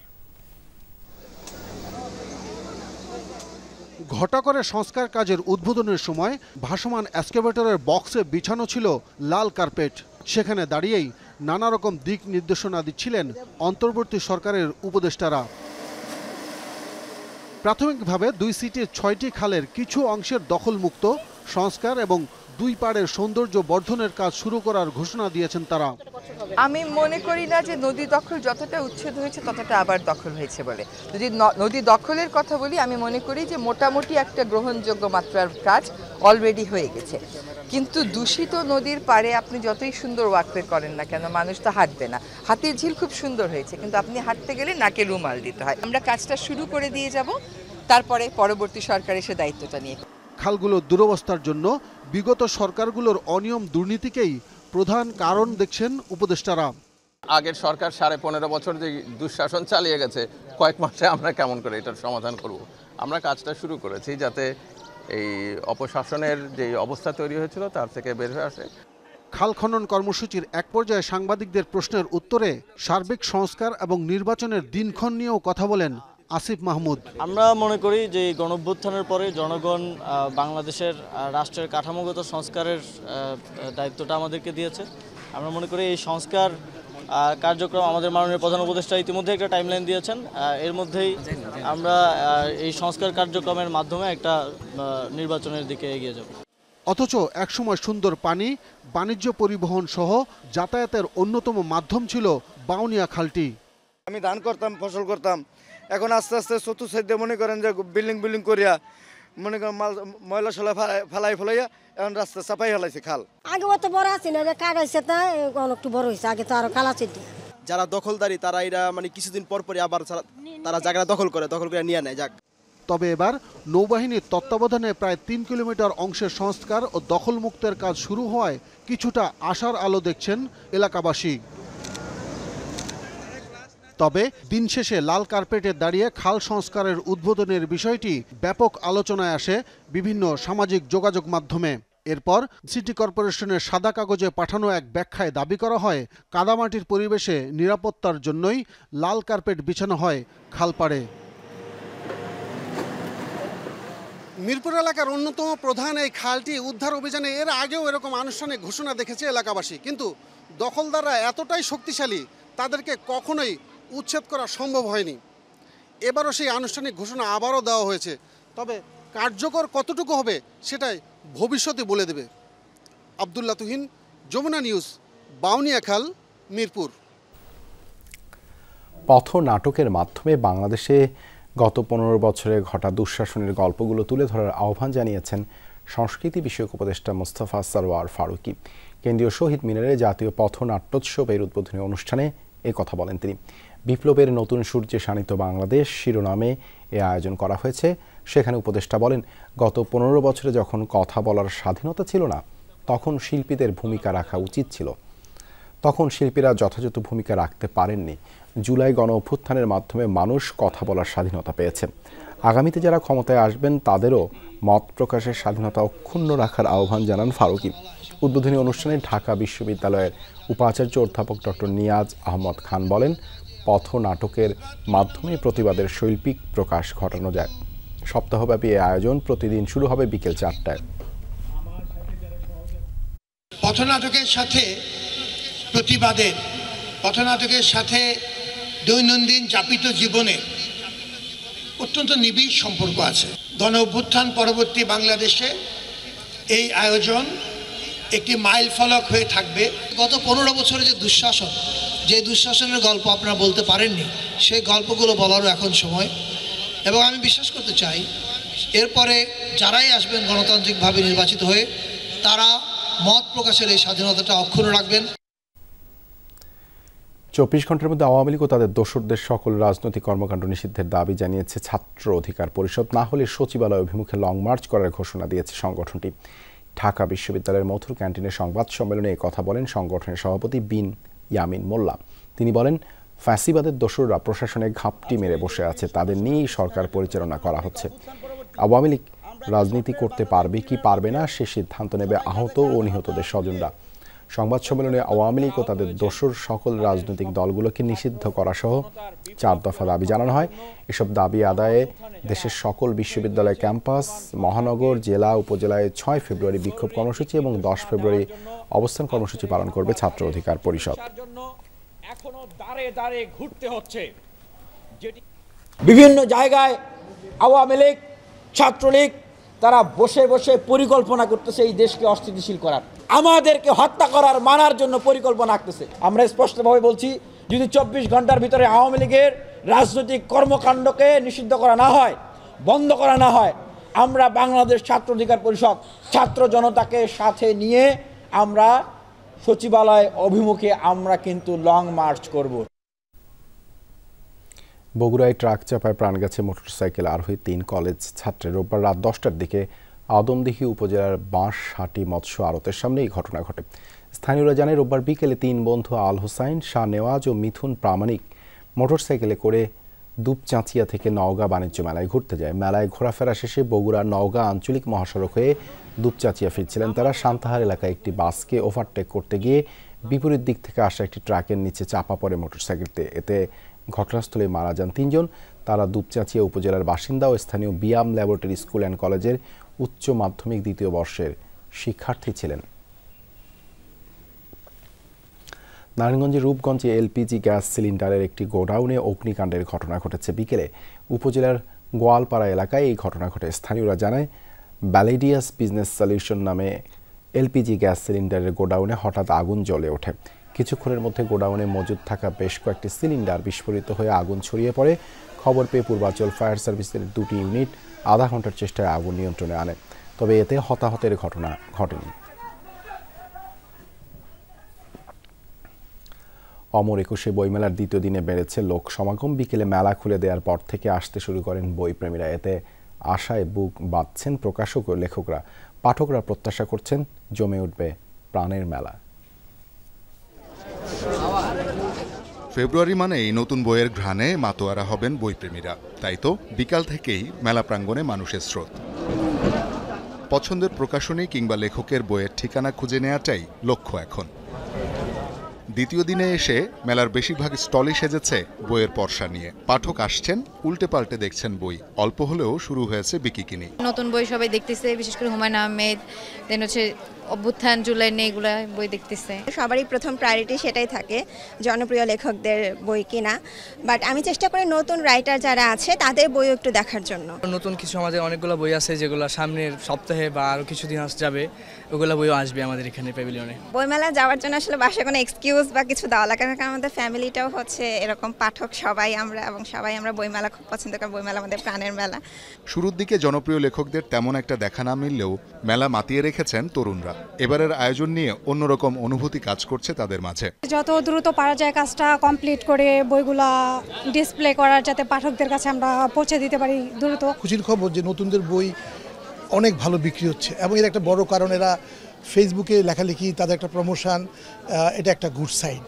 ঘটাকরে সংস্কার কাজের উদ্বোধনের সময় ভাসমান এক্সকাভেটরের বক্সে বিছানো ছিল লাল কার্পেট। সেখানে দাঁড়িয়েই নানা রকম দিক নির্দেশনা দিচ্ছিলেন অন্তর্বর্তী সরকারের উপদেষ্টারা। প্রাথমিকভাবে 2 সিটির 6টি খালের কিছু অংশের দখলমুক্ত সংস্কার এবং 2 পাড়ের সৌন্দর্য বর্ধনের কাজ শুরু করার ঘোষণা দিয়েছেন তারা। আমি মনে করি না যে নদী দখল যতটা উচ্ছেদ হয়েছে ততটা আবার দখল হয়েছে বলে। যদি নদী দখলের কথা বলি, আমি মনে করি যে মোটামুটি একটা গ্রহণযোগ্য মাত্রার কাজ অলরেডি হয়ে গেছে। কিন্তু দূষিত নদীর পাড়ে আপনি যতই সুন্দর ওয়াকওয়ে করেন না কেন, মানুষ তো হাঁটবে না। হাতির ঝিল খুব সুন্দর হয়েছে, কিন্তু আপনি হাঁটতে গেলে নাকে রুমাল দিতে হয়। আমরা কাজটা শুরু করে দিয়ে যাব, তারপরে পরবর্তী সরকার এসে দায়িত্বটা নিয়ে। খালগুলোর দুরবস্থার জন্য বিগত সরকারগুলোর অনিয়ম দুর্নীতিকেই প্রধান কারণ দেখছেন উপদেষ্টারা। আগের সরকার 15.5 বছর যে দুঃশাসন চালিয়ে গেছে, কয়েক মাসে আমরা কেমন করে এটার সমাধান করব? আমরা কাজটা শুরু করেছি যাতে এই অপশাসনের যে অবস্থা তৈরি হয়েছিল তার থেকে বের হয়ে আসে। খাল খনন কর্মসূচির এক পর্যায়ে সাংবাদিকদের প্রশ্নের উত্তরে সার্বিক সংস্কার এবং নির্বাচনের দিনক্ষণ নিয়েও কথা বলেন আসিফ মাহমুদ। আমরা মনে করি যে গণঅভ্যুত্থানের পরে জনগণ বাংলাদেশের রাষ্ট্রের কাঠামোগত সংস্কারের দায়িত্বটা আমাদেরকে দিয়েছে। আমরা মনে করি এই সংস্কার কার্যক্রম আমাদের মাননীয় প্রধান উপদেষ্টা ইতিমধ্যে একটা টাইমলাইন দিয়েছেন, এর মধ্যেই আমরা এই সংস্কার কার্যক্রমের মাধ্যমে একটা নির্বাচনের দিকে এগিয়ে যাব। অথচ একসময় সুন্দর পানি, বাণিজ্য পরিবহন সহ যাতায়াতের অন্যতম মাধ্যম ছিল বাউনিয়া খালটি। আমি ধান করতাম, ফসল করতাম, এখন আস্তে আস্তে চতুর্সাইডে মনে করেন যে বিল্ডিং করিয়া মনে করেন ময়লা সলা ফেলাইয়া এখন রাস্তা চাপাই ফেলাইছে খাল। আগে অত বড় আছে না, কাটাইছে তা একটু বড় হয়েছে, আগে তো আরো খাল আছে। যারা দখলদারি তারা এরা মানে কিছুদিন পর পরে আবার তারা জায়গা দখল করে নিয়ে নেয়। যাক, তবে এবার নৌবাহিনীর তত্ত্বাবধানে প্রায় 3 কিলোমিটার অংশের সংস্কার ও দখলমুক্তের কাজ শুরু হওয়ায় কিছুটা আশার আলো দেখছেন এলাকাবাসী। তবে দিন শেষে লাল কার্পেটে দাঁড়িয়ে খাল সংস্কারের উদ্বোধনের বিষয়টি ব্যাপক আলোচনায় আসে বিভিন্ন সামাজিক যোগাযোগ মাধ্যমে। এরপর সিটি কর্পোরেশনের সাদা কাগজে পাঠানো এক ব্যাখ্যায় দাবি করা হয় কাদামাটির পরিবেশে নিরাপত্তার জন্যই লাল কার্পেট বিছানো হয় খালপাড়ে। মিরপুর এলাকার অন্যতম প্রধান এই খালটি উদ্ধার অভিযানে এর আগেও এরকম আনুষ্ঠানিক ঘোষণা দেখেছে এলাকাবাসী, কিন্তু দখলদাররা এতটাই শক্তিশালী তাদেরকে কখনোই উচ্ছেদ করা সম্ভব হয়নি। এবারও সেই আনুষ্ঠানিক ঘোষণা আবারও দেওয়া হয়েছে, তবে কার্যকর কতটুকু হবে সেটাই ভবিষ্যতে বলে দেবে। আব্দুল্লাহ তুহিন, যমুনা নিউজ, বাউনিয়া খাল, মিরপুর। পথ নাটকের মাধ্যমে বাংলাদেশে গত 15 বছরে ঘটা দুঃশাসনের গল্পগুলো তুলে ধরার আহ্বান জানিয়েছেন সংস্কৃতি বিষয়ক উপদেষ্টা মোস্তফা সরওয়ার ফারুকী। কেন্দ্রীয় শহীদ মিনারে জাতীয় পথ নাট্যোৎসবের উদ্বোধনী অনুষ্ঠানে এ কথা বলেন তিনি। বিপ্লবের নতুন সূর্যে শানিত বাংলাদেশ শিরোনামে এ আয়োজন করা হয়েছে। সেখানে উপদেষ্টা বলেন, গত 15 বছরে যখন কথা বলার স্বাধীনতা ছিল না, তখন শিল্পীদের ভূমিকা রাখা উচিত ছিল। তখন শিল্পীরা যথাযথ ভূমিকা রাখতে পারেননি। জুলাই গণ অভ্যুত্থানের মাধ্যমে মানুষ কথা বলার স্বাধীনতা পেয়েছে। আগামীতে যারা ক্ষমতায় আসবেন তাদেরও মত প্রকাশের স্বাধীনতা অক্ষুণ্ণ রাখার আহ্বান জানান ফারুকী। উদ্বোধনী অনুষ্ঠানে ঢাকা বিশ্ববিদ্যালয়ের উপাচার্য অধ্যাপক ডক্টর নিয়াজ আহমদ খান বলেন, পথ নাটকের মাধ্যমে প্রতিবাদের শৈল্পিক প্রকাশ ঘটানো যায়। সপ্তাহব্যাপী এই আয়োজন প্রতিদিন শুরু হবে বিকেল 4টায়। পথনাটকের সাথে প্রতিবাদের, পথনাটকের সাথে দৈনন্দিন যাপিত জীবনে অত্যন্ত নিবিড় সম্পর্ক আছে। গণ অভ্যুত্থান পরবর্তী বাংলাদেশে এই আয়োজন একটি মাইল ফলক হয়ে থাকবে। গত 15 বছরে যে দুঃশাসন, যে দুঃশাসনের গল্প আপনারা বলতে পারেননি, সেই গল্পগুলো বলারও এখন সময়। এবং আমি বিশ্বাস করতে চাই এরপরে যারাই আসবেন গণতান্ত্রিকভাবে নির্বাচিত হয়ে, তারা মত প্রকাশের এই স্বাধীনতাটা অক্ষুণ্ণ রাখবেন। 24 ঘন্টার মধ্যে আওয়ামী লীগ ও তাদের দোসরদের সকল রাজনৈতিক কর্মকাণ্ড নিষিদ্ধের দাবি জানিয়েছে ছাত্র অধিকার পরিষদ। না হলে সচিবালয় অভিমুখে লং মার্চ করার ঘোষণা দিয়েছে সংগঠনটি। ঢাকা বিশ্ববিদ্যালয়ের মথুর ক্যান্টিনের সংবাদ সম্মেলনে এ কথা বলেন সংগঠনের সভাপতি বিন ইয়ামিন মোল্লা। তিনি বলেন, ফ্যাসিবাদের দোসররা প্রশাসনে ঘাপটি মেরে বসে আছে, তাদের নিয়েই সরকার পরিচালনা করা হচ্ছে। আওয়ামী লীগ রাজনীতি করতে পারবে কি পারবে না সে সিদ্ধান্ত নেবে আহত ও নিহতদের স্বজনরা। সংবাদ সম্মেলনে আওয়ামী লীগ ও তাদের দোসর সকল রাজনৈতিক দলগুলোকে নিষিদ্ধ করা সহ 4 দফা দাবি জানানো হয়। এসব দাবি আদায়ে দেশের সকল বিশ্ববিদ্যালয় ক্যাম্পাস, মহানগর, জেলা, উপজেলায় 6 ফেব্রুয়ারি বিক্ষোভ কর্মসূচি এবং 10 ফেব্রুয়ারি অবস্থান কর্মসূচি পালন করবে ছাত্র অধিকার পরিষদ। এখনো দাঁড়ে দাঁড়ে ঘুরতে হচ্ছে। বিভিন্ন জায়গায় আওয়ামী লীগ, ছাত্রলীগ তারা বসে বসে পরিকল্পনা করতেছে এই দেশকে অস্থিতিশীল করার, আমাদেরকে হত্যা করার, মারার জন্য পরিকল্পনা আঁকতেছে। আমরা স্পষ্টভাবে বলছি, যদি 24 ঘন্টার ভিতরে আওয়ামী লীগের রাজনৈতিক কর্মকাণ্ডকে নিষিদ্ধ করা না হয়, বন্ধ করা না হয়, আমরা বাংলাদেশ ছাত্র অধিকার পরিষদ ছাত্র জনতাকে সাথে নিয়ে আমরা সচিবালয় অভিমুখে আমরা কিন্তু লং মার্চ করব। বগুড়ায় ট্রাক চাপায় প্রাণ গেছে মোটরসাইকেল আরোহী 3 কলেজ ছাত্রের। রোববার রাত 10টার দিকে আদমদীহি উপজেলার বাঁশহাটি মৎস্য আড়তের সামনে এই ঘটনা ঘটে। স্থানীয়রা জানায়, রোববার বিকেলে 3 বন্ধু আল হোসাইন, শাহ নেওয়াজ ও মিথুন প্রামাণিক মোটরসাইকেলে করে দুপচাঁচিয়া থেকে নওগাঁ বাণিজ্য মেলায় ঘুরতে যায়। মেলায় ঘোরাফেরা শেষে বগুড়া নওগাঁ আঞ্চলিক মহাসড়ক হয়ে দুপচাঁচিয়া ফিরছিলেন তারা। সান্তাহার এলাকায় একটি বাসকে ওভারটেক করতে গিয়ে বিপরীত দিক থেকে আসা একটি ট্রাকের নিচে চাপা পড়ে মোটরসাইকেলটি। এতে ঘটনাস্থলে মারা যান 3 জন। তারা দুপচাঁচিয়া উপজেলার বাসিন্দা ও স্থানীয় বিয়াম ল্যাবরেটরি স্কুল অ্যান্ড কলেজের উচ্চ মাধ্যমিক 2য় বর্ষের শিক্ষার্থী ছিলেন। নারায়ণগঞ্জের রূপগঞ্জে এলপিজি গ্যাস সিলিন্ডারের একটি গোডাউনে অগ্নিকাণ্ডের ঘটনা ঘটেছে। বিকেলে উপজেলার গোয়ালপাড়া এলাকায় এই ঘটনা ঘটে। স্থানীয়রা জানায়, ব্যালেডিয়াস বিজনেস সলিউশন নামে এলপিজি গ্যাস সিলিন্ডারের গোডাউনে হঠাৎ আগুন জ্বলে ওঠে। কিছুক্ষণের মধ্যে গোডাউনে মজুদ থাকা বেশ কয়েকটি সিলিন্ডার বিস্ফোরিত হয়ে আগুন ছড়িয়ে পড়ে। খবর পেয়ে পূর্বাঞ্চল ফায়ার সার্ভিসের 2টি ইউনিট আধা ঘন্টার চেষ্টায় আগুন নিয়ন্ত্রণে আনে, তবে এতে হতাহতের ঘটনা ঘটেনি। অমর একুশে বইমেলার 2য় দিনে বেড়েছে লোক সমাগম। বিকেলে মেলা খুলে দেওয়ার পর থেকে আসতে শুরু করেন বইপ্রেমীরা। এতে আশায় বুক বাঁধছেন প্রকাশক ও লেখকরা। পাঠকরা প্রত্যাশা করছেন জমে উঠবে প্রাণের মেলা। ফেব্রুয়ারি মানেই নতুন বইয়ের ঘ্রাণে মাতোয়ারা হবেন বইপ্রেমীরা। তাই তো বিকাল থেকেই মেলা প্রাঙ্গণে মানুষের স্রোত। পছন্দের প্রকাশনী কিংবা লেখকের বইয়ের ঠিকানা খুঁজে নেওয়াটাই লক্ষ্য এখন। 2য় দিনে এসে মেলার বেশিরভাগ স্টলই সেজেছে বইয়ের পর্ষা নিয়ে। পাঠক আসছেন, উল্টে পাল্টে দেখছেন বই। অল্প হলেও শুরু হয়েছে বিকিকিনি। নতুন বই সবাই দেখতেছে, বিশেষ করে হুমায়ুন আহমেদ, দেন হচ্ছে অভ্যুত্থান, জুলাই নিয়ে এগুলা বই দেখতেছে। সবারই প্রথম প্রায়োরিটি সেটাই থাকে, জনপ্রিয় লেখকদের বই কিনা। বাট আমি চেষ্টা করি নতুন রাইটার যারা আছে তাদের বইও একটু দেখার জন্য। নতুন কিছু আমাদের অনেকগুলো বই আছে যেগুলো সামনের সপ্তাহে বা আরও কিছুদিন যাবে, ওগুলো বইও আসবে আমাদের এখানে প্যাভিলিয়নে। বইমেলা যাওয়ার জন্য আসলে বাসায় কোনো এক্সকিউজ বা কিছু দেওয়া লাগে না, কারণ আমাদের ফ্যামিলিটাও হচ্ছে এরকম পাঠক সবাই আমরা, এবং সবাই আমরা বইমেলা খুব পছন্দ করি। বইমেলা আমাদের প্রাণের মেলা। শুরুর দিকে জনপ্রিয় লেখকদের তেমন একটা দেখা না মিললেও মেলা মাতিয়ে রেখেছেন তরুণরা। এবারের আয়োজন নিয়ে অন্যরকম অনুভূতি কাজ করছে তাদের মাঝে। যত দ্রুত পারা যায় কাজটা কমপ্লিট করে বইগুলা ডিসপ্লে করার, যাতে পাঠকদের কাছে আমরা পৌঁছে দিতে পারি দ্রুত। খুশির খবর যে নতুনদের বই অনেক ভালো বিক্রি হচ্ছে, এবং এর একটা বড় কারণ এরা ফেসবুকে লেখালেখি, তাদের একটা প্রমোশন, এটা একটা গুড সাইড।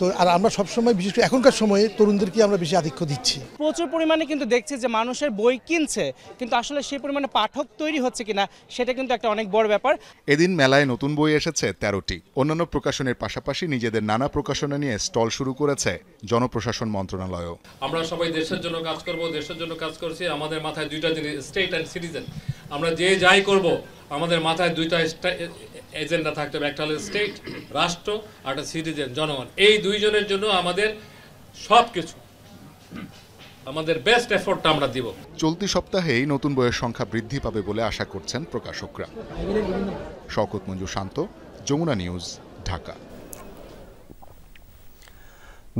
তো আর আমরা সবসময়, বিশেষ করে এখনকার সময়ে তরুণদেরকে আমরা বেশি আধিক্য দিচ্ছি। প্রচুর পরিমাণে কিন্তু দেখছি যে মানুষের বই কিনছে, কিন্তু আসলে সেই পরিমাণে পাঠক তৈরি হচ্ছে কিনা সেটা কিন্তু একটা অনেক বড় ব্যাপার। এদিন মেলায় নতুন বই এসেছে 13টি। অন্যান্য প্রকাশনের পাশাপাশি নিজেদের নানা প্রকাশনা নিয়ে স্টল শুরু করেছে জনপ্রশাসন মন্ত্রণালয়ও। আমরা সবাই দেশের জন্য কাজ করব, দেশের জন্য কাজ করছি। আমাদের মাথায় 2টা জিনিস, স্টেট অ্যান্ড সিটিজেন। আমরা যে যাই করব আমাদের মাথায় 2টা এজেন্ডা থাকতে হবে, একটা হলো স্টেট, রাষ্ট্র, আর একটা সিটিজেন, জনগণ। এই 2 জনের জন্য আমাদের সবকিছু, আমাদের বেস্ট এফোর্টটা আমরা দিব। চলতি সপ্তাহেই নতুন বইয়ের সংখ্যা বৃদ্ধি পাবে বলে আশা করছেন প্রকাশকরা। Shawkat Manju Shanto, Jamuna news, Dhaka.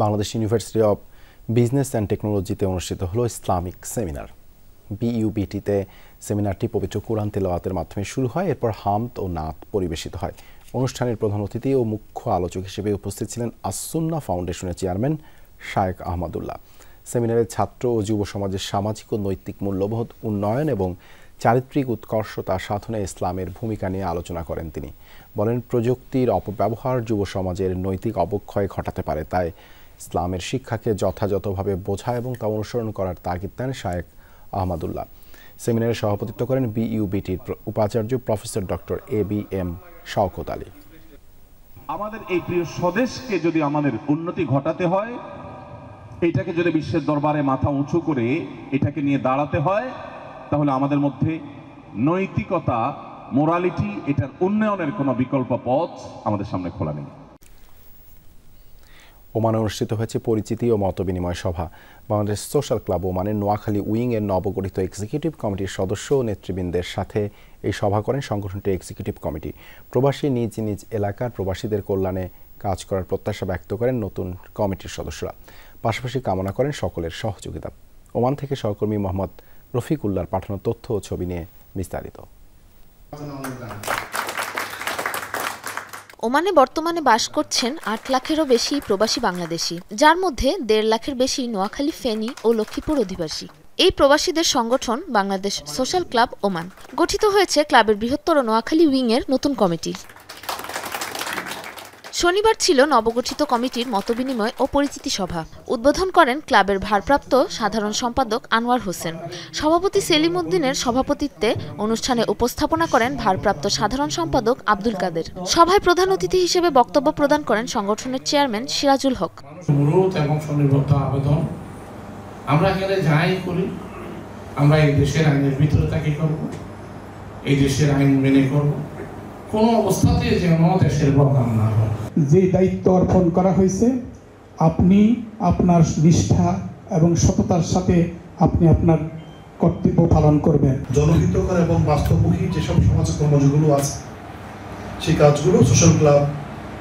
Bangladesh university of business and টেকনোলজিতে অনুষ্ঠিত হলো ইসলামিক সেমিনার। বিইউবিটিতে সেমিনারটি পবিত্র কোরআন তেলাওয়াতের মাধ্যমে শুরু হয়। এরপর হামদ ও নাত পরিবেশিত হয়। অনুষ্ঠানের প্রধান অতিথি ও মুখ্য আলোচক হিসেবে উপস্থিত ছিলেন আসুন্নাহ ফাউন্ডেশনের চেয়ারম্যান শায়েখ আহমদুল্লাহ। সেমিনারে ছাত্র ও যুব সমাজের সামাজিক ও নৈতিক মূল্যবোধ উন্নয়ন এবং চারিত্রিক উৎকর্ষতা সাধনে ইসলামের ভূমিকা নিয়ে আলোচনা করেন তিনি। বলেন, প্রযুক্তির অপব্যবহার যুব সমাজের নৈতিক অবক্ষয় ঘটাতে পারে, তাই ইসলামের শিক্ষাকে যথাযথভাবে বোঝা এবং তা অনুসরণ করার তাগিদ দেন শায়েখ আহমদুল্লাহ। সেমিনারে সভাপতিত্ব করেন বিইউবিটির উপাচার্য professor doctor ABM Shawkat Ali. আমাদের এই প্রিয় স্বদেশকে যদি আমাদের উন্নতি ঘটাতে হয়, এটাকে যদি বিশ্বের দরবারে মাথা উঁচু করে এটাকে নিয়ে দাঁড়াতে হয়, তাহলে আমাদের মধ্যে নৈতিকতা, মোরালিটি, এটার উন্নয়নের কোনো বিকল্প পথ আমাদের সামনে খোলা নেই। ওমানে অনুষ্ঠিত হয়েছে পরিচিতি ও মতবিনিময় সভা। বাংলাদেশ সোশ্যাল ক্লাব ওমানের নোয়াখালী উইংয়ের নবগঠিত এক্সিকিউটিভ কমিটির সদস্য ও নেতৃবৃন্দের সাথে এই সভা করেন সংগঠনটির এক্সিকিউটিভ কমিটি। প্রবাসী নিজ নিজ এলাকার প্রবাসীদের কল্যাণে কাজ করার প্রত্যাশা ব্যক্ত করেন নতুন কমিটির সদস্যরা। পাশাপাশি কামনা করেন সকলের সহযোগিতা। ওমান থেকে সহকর্মী মোহাম্মদ রফিকুল্লাহর পাঠানো তথ্য ও ছবি নিয়ে বিস্তারিত। ওমানে বর্তমানে বাস করছেন 8 লাখেরও বেশি প্রবাসী বাংলাদেশি, যার মধ্যে 1.5 লাখের বেশি নোয়াখালী, ফেনী ও লক্ষ্মীপুর অধিবাসী। এই প্রবাসীদের সংগঠন বাংলাদেশ সোশ্যাল ক্লাব ওমান। গঠিত হয়েছে ক্লাবের বৃহত্তর নোয়াখালী উইংয়ের নতুন কমিটি। শনিবার ছিল নবগঠিত কমিটির মতবিনিময় ও পরিচিতি সভা। উদ্বোধন করেন ক্লাবের ভারপ্রাপ্ত সাধারণ সম্পাদক আনোয়ার হোসেন। সভাপতি সেলিম উদ্দিনের সভাপতিত্বে অনুষ্ঠানে উপস্থাপনা করেন ভারপ্রাপ্ত সাধারণ সম্পাদক আব্দুল কাদের। সভায় প্রধান অতিথি হিসেবে বক্তব্য প্রদান করেন সংগঠনের চেয়ারম্যান সিরাজুল হক। অনুরোধ এবং স্বনির্বদ্ধ আবেদন, আমরা এখানে যাই করি আমরা এই দেশের আইনের ভিতরে থাকি করব, এই দেশের আইন মেনে করব, কোনো অবস্থাতে যেন দেশের বদনাম না হয়। যে দায়িত্ব অর্পণ করা হয়েছে আপনি আপনার নিষ্ঠা এবং সততার সাথে আপনি আপনার কর্তব্য পালন করবেন। জনহিতকর এবং বাস্তবমুখী যেসব সমাজ কর্মযোগগুলো আছে সেই কাজগুলো সোশ্যাল ক্লাব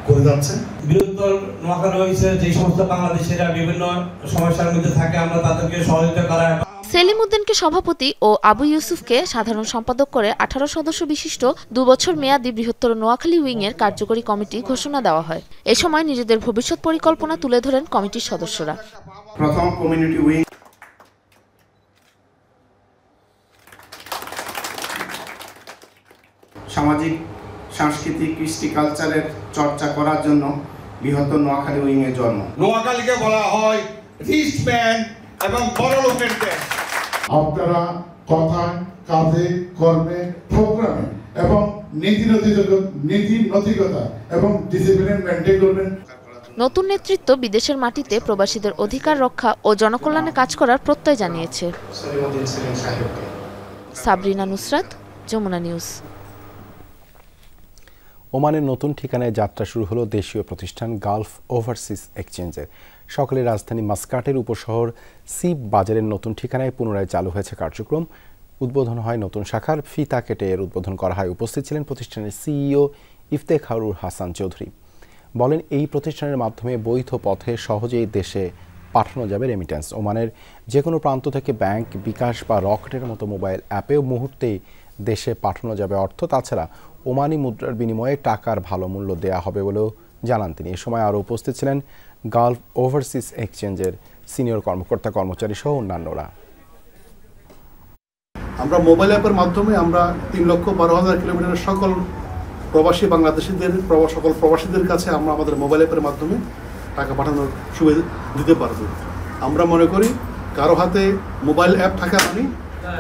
করে যাচ্ছে। বৃহত্তর নোয়াখালী হয়েছে যে সমস্ত বাংলাদেশিরা বিভিন্ন সমস্যার মধ্যে থাকে আমরা তাদেরকে সহযোগিতা করা। সেলিম উদ্দিনকে সভাপতি ও আবু ইউসুফকে সাধারণ সম্পাদক করে 18 সদস্য বিশিষ্ট 2 বছর মেয়াদী বৃহত্তর নোয়াখালী উইং এর কার্যকরী কমিটি ঘোষণা দেওয়া হয়। এ সময় নিজেদের ভবিষ্যৎ পরিকল্পনা তুলে ধরেন কমিটির সদস্যরা। প্রথম কমিউনিটি উইং সামাজিক সাংস্কৃতিক কৃষ্টি কালচারের চর্চা করার জন্য বৃহত্তর নোয়াখালী উইং এর জন্ম। নোয়াখালীকে বলা হয় রিচ ম্যান এবং বড় লোকের দেশ। আপনারা কথায়, কাজে, কর্মে, প্রোগ্রামে এবং নীতি নৈতিকতা এবং ডিসিপ্লিন মেনটেন করবেন। নতুন নেতৃত্ব বিদেশের মাটিতে প্রবাসীদের অধিকার রক্ষা ও জনকল্যাণে কাজ করার প্রত্যয় জানিয়েছে। সাবরিনা নুসরাত, যমুনা নিউজ। ওমানের নতুন ঠিকানায় যাত্রা শুরু হলো দেশীয় প্রতিষ্ঠান গালফ ওভারসিজ এক্সচেঞ্জের। সকালে রাজধানী মাস্কাটের উপশহর সিপ বাজারের নতুন ঠিকানায় পুনরায় চালু হয়েছে কার্যক্রম। উদ্বোধন হয় নতুন শাখার, ফিতা কেটে এর উদ্বোধন করা হয়। উপস্থিত ছিলেন প্রতিষ্ঠানের সিইও ইফতেখারুর হাসান চৌধুরী। বলেন, এই প্রতিষ্ঠানের মাধ্যমে বৈধ পথে সহজেই দেশে পাঠানো যাবে রেমিট্যান্স। ওমানের যে কোনো প্রান্ত থেকে ব্যাংক, বিকাশ বা রকেটের মতো মোবাইল অ্যাপেও মুহূর্তেই দেশে পাঠানো যাবে অর্থ। তাছাড়া ওমানি মুদ্রার বিনিময়ে টাকার ভালো মূল্য দেয়া হবে বলেও জানান তিনি। এ সময় আরও উপস্থিত ছিলেন গালফ ওভারসিজ এক্সচেঞ্জের সিনিয়র কর্মকর্তা, কর্মচারী সহ অন্যান্যরা। আমরা মোবাইল অ্যাপের মাধ্যমে আমরা 3,12,000 কিলোমিটারের সকল প্রবাসী বাংলাদেশিদের সকল প্রবাসীদের কাছে আমরা আমাদের মোবাইল অ্যাপের মাধ্যমে টাকা পাঠানোর সুবিধা দিতে পারব। আমরা মনে করি কারো হাতে মোবাইল অ্যাপ থাকা মানে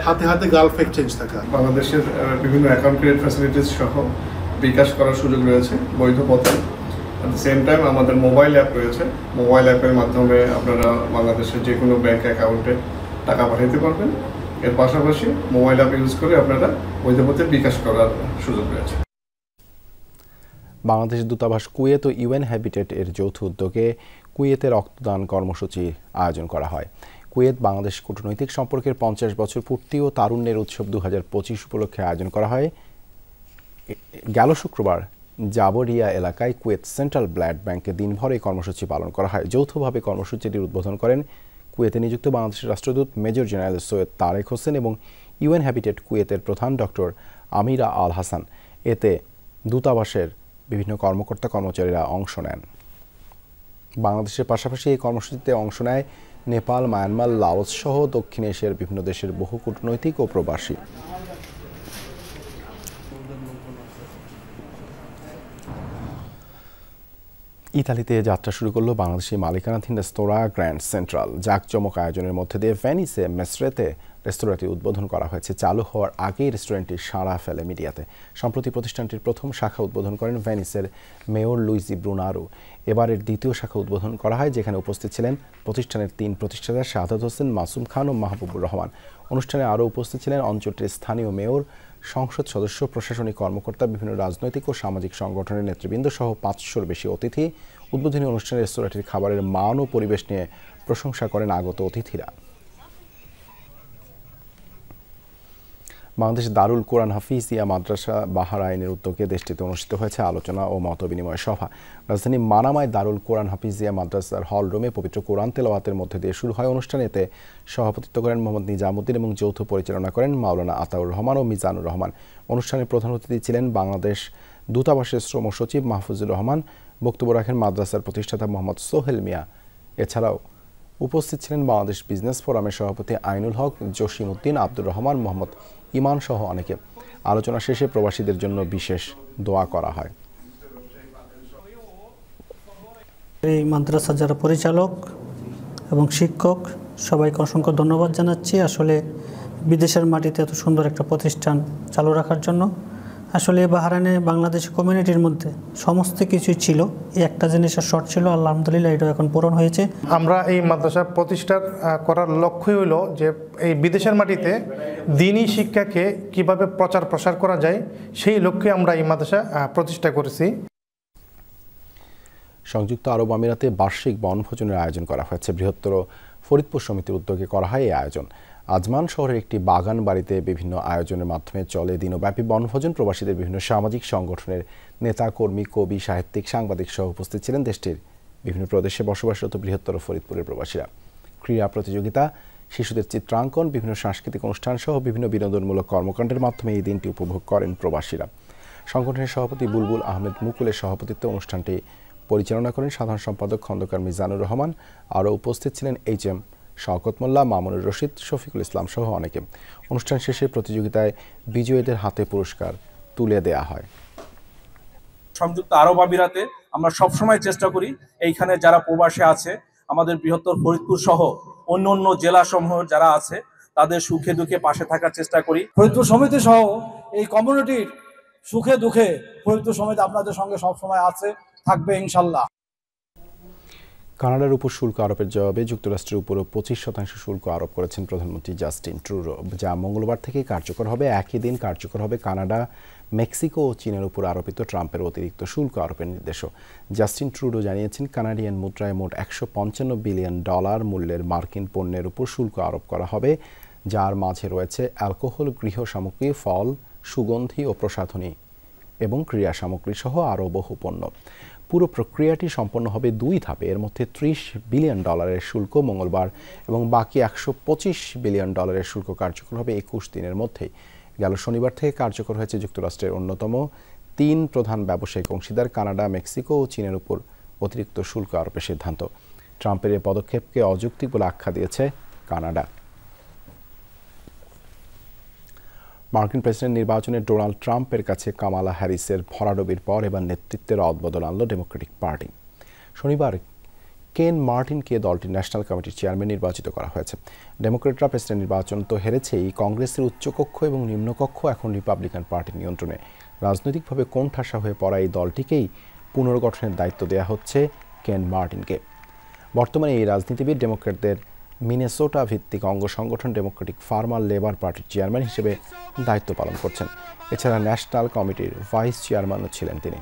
হাতে হাতে গালফ এক্সচেঞ্জ থাকা। বাংলাদেশের বিভিন্ন অ্যাকাউন্ট ক্রিয়েট ফ্যাসিলিটিস সহ বিকাশ করার সুযোগ রয়েছে বৈধ পথে। অ্যাট দ্য সেম টাইম আমাদের মোবাইল অ্যাপ রয়েছে। মোবাইল অ্যাপের মাধ্যমে আপনারা বাংলাদেশের যে কোনো ব্যাংক অ্যাকাউন্টে টাকা পাঠাতে পারবেন। এর পাশাপাশি মোবাইল অ্যাপ ইউজ করে আপনারা বৈধ পথে বিকাশ করার সুযোগ রয়েছে। বাংলাদেশ দূতাবাস কুয়েত ও ইউএন হ্যাবিটেট এর যৌথ উদ্যোগে কুয়েতে রক্তদান কর্মসূচি আয়োজন করা হয়। কুয়েত বাংলাদেশ কূটনৈতিক সম্পর্কের 50 বছর পূর্তি ও তারুণ্যের উৎসব 2025 উপলক্ষে আয়োজন করা হয়। গেল শুক্রবার জাবরিয়া এলাকায় কুয়েত সেন্ট্রাল ব্লাড ব্যাংকে দিনভর এই কর্মসূচি পালন করা হয়। যৌথভাবে কর্মসূচিটির উদ্বোধন করেন কুয়েতে নিযুক্ত বাংলাদেশের রাষ্ট্রদূত মেজর জেনারেল সৈয়দ তারেক হোসেন এবং ইউএন হ্যাবিটেট কুয়েতের প্রধান ডক্টর আমিরা আল হাসান। এতে দূতাবাসের বিভিন্ন কর্মকর্তা কর্মচারীরা অংশ নেন। বাংলাদেশের পাশাপাশি এই কর্মসূচিতে অংশ নেয় নেপাল, মায়ানমার, লাওস সহ দক্ষিণ এশিয়ার বিভিন্ন দেশের বহু কূটনৈতিক ও প্রবাসী। ইতালিতে যাত্রা শুরু করলো বাংলাদেশি মালিকানাধীন রেস্তোরাঁ গ্র্যান্ড সেন্ট্রাল। জাঁকজমক আয়োজনের মধ্যে দিয়ে ভেনিসে মেসরেতে রেস্তোরাঁটি উদ্বোধন করা হয়েছে। চালু হওয়ার আগেই রেস্টুরেন্টটি সাড়া ফেলে মিডিয়াতে। সম্প্রতি প্রতিষ্ঠানটির প্রথম শাখা উদ্বোধন করেন ভেনিসের মেয়র লুইজি ব্রুনারো। এবারের দ্বিতীয় শাখা উদ্বোধন করা হয়, যেখানে উপস্থিত ছিলেন প্রতিষ্ঠানের 3 প্রতিষ্ঠাতা শাহাদাত হোসেন, মাসুম খান ও মাহবুবুর রহমান। অনুষ্ঠানে আরও উপস্থিত ছিলেন অঞ্চলটির স্থানীয় মেয়র, সংসদ সদস্য, প্রশাসনিক কর্মকর্তা, বিভিন্ন রাজনৈতিক ও সামাজিক সংগঠনের নেতৃবৃন্দ সহ 500-র বেশি অতিথি। উদ্বোধনী অনুষ্ঠানে রেস্তোরাঁটির খাবারের মান ও পরিবেশ নিয়ে প্রশংসা করেন আগত অতিথিরা। বাংলাদেশ দারুল কোরআন হাফিজিয়া মাদ্রাসা বাহরাইনের উদ্যোগে দেশটিতে অনুষ্ঠিত হয়েছে আলোচনা ও মতবিনিময় সভা। রাজধানী মানামায় দারুল কোরআন হাফিজিয়া মাদ্রাসার হল রুমে পবিত্র কোরআন তেলাওয়াতের মধ্যে দিয়ে শুরু হয় অনুষ্ঠান। এতে সভাপতিত্ব করেন মোহাম্মদ নিজামুদ্দিন এবং যৌথ পরিচালনা করেন মাওলানা আতাউর রহমান ও মিজানুর রহমান। অনুষ্ঠানের প্রধান অতিথি ছিলেন বাংলাদেশ দূতাবাসের শ্রম সচিব মাহফুজুর রহমান। বক্তব্য রাখেন মাদ্রাসার প্রতিষ্ঠাতা মোহাম্মদ সোহেল মিয়া। এছাড়াও উপস্থিত ছিলেন বাংলাদেশ বিজনেস ফোরামের সভাপতি আইনুল হক, জসিম উদ্দিন, আব্দুর রহমান, মোহাম্মদ ইমান সহ অনেকে। আলোচনা শেষে প্রবাসীদের জন্য বিশেষ দোয়া করা হয়। এই মাদ্রাসার যারা পরিচালক এবং শিক্ষক সবাইকে অসংখ্য ধন্যবাদ জানাচ্ছি। আসলে বিদেশের মাটিতে এত সুন্দর একটা প্রতিষ্ঠান চালু রাখার জন্য। আসলে বাহরাইনে বাংলাদেশি কমিউনিটির মধ্যে সমস্ত কিছুই ছিল, এই একটা জিনিসের শর্ট ছিল, আলহামদুলিল্লাহ এটা এখন পূরণ হয়েছে। আমরা এই মাদ্রাসা প্রতিষ্ঠা করার লক্ষ্যই হলো যে এই বিদেশের মাটিতে দ্বীনি শিক্ষাকে কিভাবে প্রচার প্রসার করা যায়, সেই লক্ষ্যে আমরা এই মাদ্রাসা প্রতিষ্ঠা করেছি। সংযুক্ত আরব আমিরাতে বার্ষিক বনভোজনের আয়োজন করা হয়েছে। বৃহত্তর ফরিদপুর সমিতির উদ্যোগে করা হয় এই আয়োজন। আজমান শহরের একটি বাগান বাড়িতে বিভিন্ন আয়োজনের মাধ্যমে চলে দিনব্যাপী বনভোজন। প্রবাসীদের বিভিন্ন সামাজিক সংগঠনের নেতা কর্মী, কবি, সাহিত্যিক, সাংবাদিক সহ উপস্থিত ছিলেন দেশটির বিভিন্ন প্রদেশে বসবাসরত বৃহত্তর ফরিদপুরের প্রবাসীরা। ক্রীড়া প্রতিযোগিতা, শিশুদের চিত্রাঙ্কন, বিভিন্ন সাংস্কৃতিক অনুষ্ঠান সহ বিভিন্ন বিনোদনমূলক কর্মকাণ্ডের মাধ্যমে এই দিনটি উপভোগ করেন প্রবাসীরা। সংগঠনের সভাপতি বুলবুল আহমেদ মুকুলের সভাপতিত্বে অনুষ্ঠানটি পরিচালনা করেন সাধারণ সম্পাদক খন্দকার মিজানুর রহমান। আরও উপস্থিত ছিলেন এইচ.এম. শওকত মোল্লা, মামুনুর রশিদ, শফিকুল ইসলাম সহ অনেকে। অনুষ্ঠান শেষে প্রতিযোগিতায় বিজয়ীদের হাতে পুরস্কার তুলে দেয়া হয়। সংযুক্ত আরব আমিরাতে আমরা সবসময় চেষ্টা করি এইখানে যারা প্রবাসী আছে, আমাদের বৃহত্তর ফরিদপুর সহ অন্য অন্য জেলা সমূহ যারা আছে, তাদের সুখে দুঃখে পাশে থাকার চেষ্টা করি। ফরিদপুর সমিতি সহ এই কমিউনিটির সুখে দুঃখে ফরিদপুর সমিতি আপনাদের সঙ্গে সবসময় আছে, থাকবে ইনশাল্লাহ। কানাডার উপর শুল্ক আরোপের জবাবে যুক্তরাষ্ট্রের উপরও 25% শুল্ক আরোপ করেছেন প্রধানমন্ত্রী জাস্টিন ট্রুডো, যা মঙ্গলবার থেকে কার্যকর হবে। একই দিন কার্যকর হবে কানাডা, মেক্সিকো ও চীনের উপর আরোপিত ট্রাম্পের অতিরিক্ত শুল্ক আরোপের নির্দেশও। জাস্টিন ট্রুডো জানিয়েছেন, কানাডিয়ান মুদ্রায় মোট $155 বিলিয়ন মূল্যের মার্কিন পণ্যের উপর শুল্ক আরোপ করা হবে, যার মাঝে রয়েছে অ্যালকোহল, গৃহ সামগ্রী, ফল, সুগন্ধি ও প্রসাধনী এবং ক্রীড়া সামগ্রী সহ আরও বহু পণ্য। পুরো প্রক্রিয়াটি সম্পন্ন হবে 2 ধাপে। এর মধ্যে $30 বিলিয়ন শুল্ক মঙ্গলবার এবং বাকি $125 বিলিয়ন শুল্ক কার্যকর হবে 21 দিনের মধ্যেই। গেল শনিবার থেকে কার্যকর হয়েছে যুক্তরাষ্ট্রের অন্যতম 3 প্রধান ব্যবসায়িক অংশীদার কানাডা, মেক্সিকো ও চীনের উপর অতিরিক্ত শুল্ক আরোপের সিদ্ধান্ত। ট্রাম্পের এই পদক্ষেপকে অযৌক্তিক বলে আখ্যা দিয়েছে কানাডা। মার্কিন প্রেসিডেন্ট নির্বাচনে ডোনাল্ড ট্রাম্পের কাছে কামালা হ্যারিসের ভরাডুবির পর এবার নেতৃত্বের রদবদল আনল ডেমোক্রেটিক পার্টি। শনিবার কেন মার্টিনকে দলটির ন্যাশনাল কমিটির চেয়ারম্যান নির্বাচিত করা হয়েছে। ডেমোক্রেটরা প্রেসিডেন্ট নির্বাচন তো হেরেছেই, কংগ্রেসের উচ্চকক্ষ এবং নিম্নকক্ষ এখন রিপাবলিকান পার্টির নিয়ন্ত্রণে। রাজনৈতিকভাবে কোণঠাসা হয়ে পড়া এই দলটিকেই পুনর্গঠনের দায়িত্ব দেওয়া হচ্ছে কেন মার্টিনকে। বর্তমানে এই রাজনীতিবিদ ডেমোক্রেটদের মিনেসোটা ভিত্তিক অঙ্গ সংগঠন ডেমোক্রেটিক ফার্মার লেবার পার্টির চেয়ারম্যান হিসেবে দায়িত্ব পালন করছেন। এছাড়া ন্যাশনাল কমিটির ভাইস চেয়ারম্যানও ছিলেন তিনি।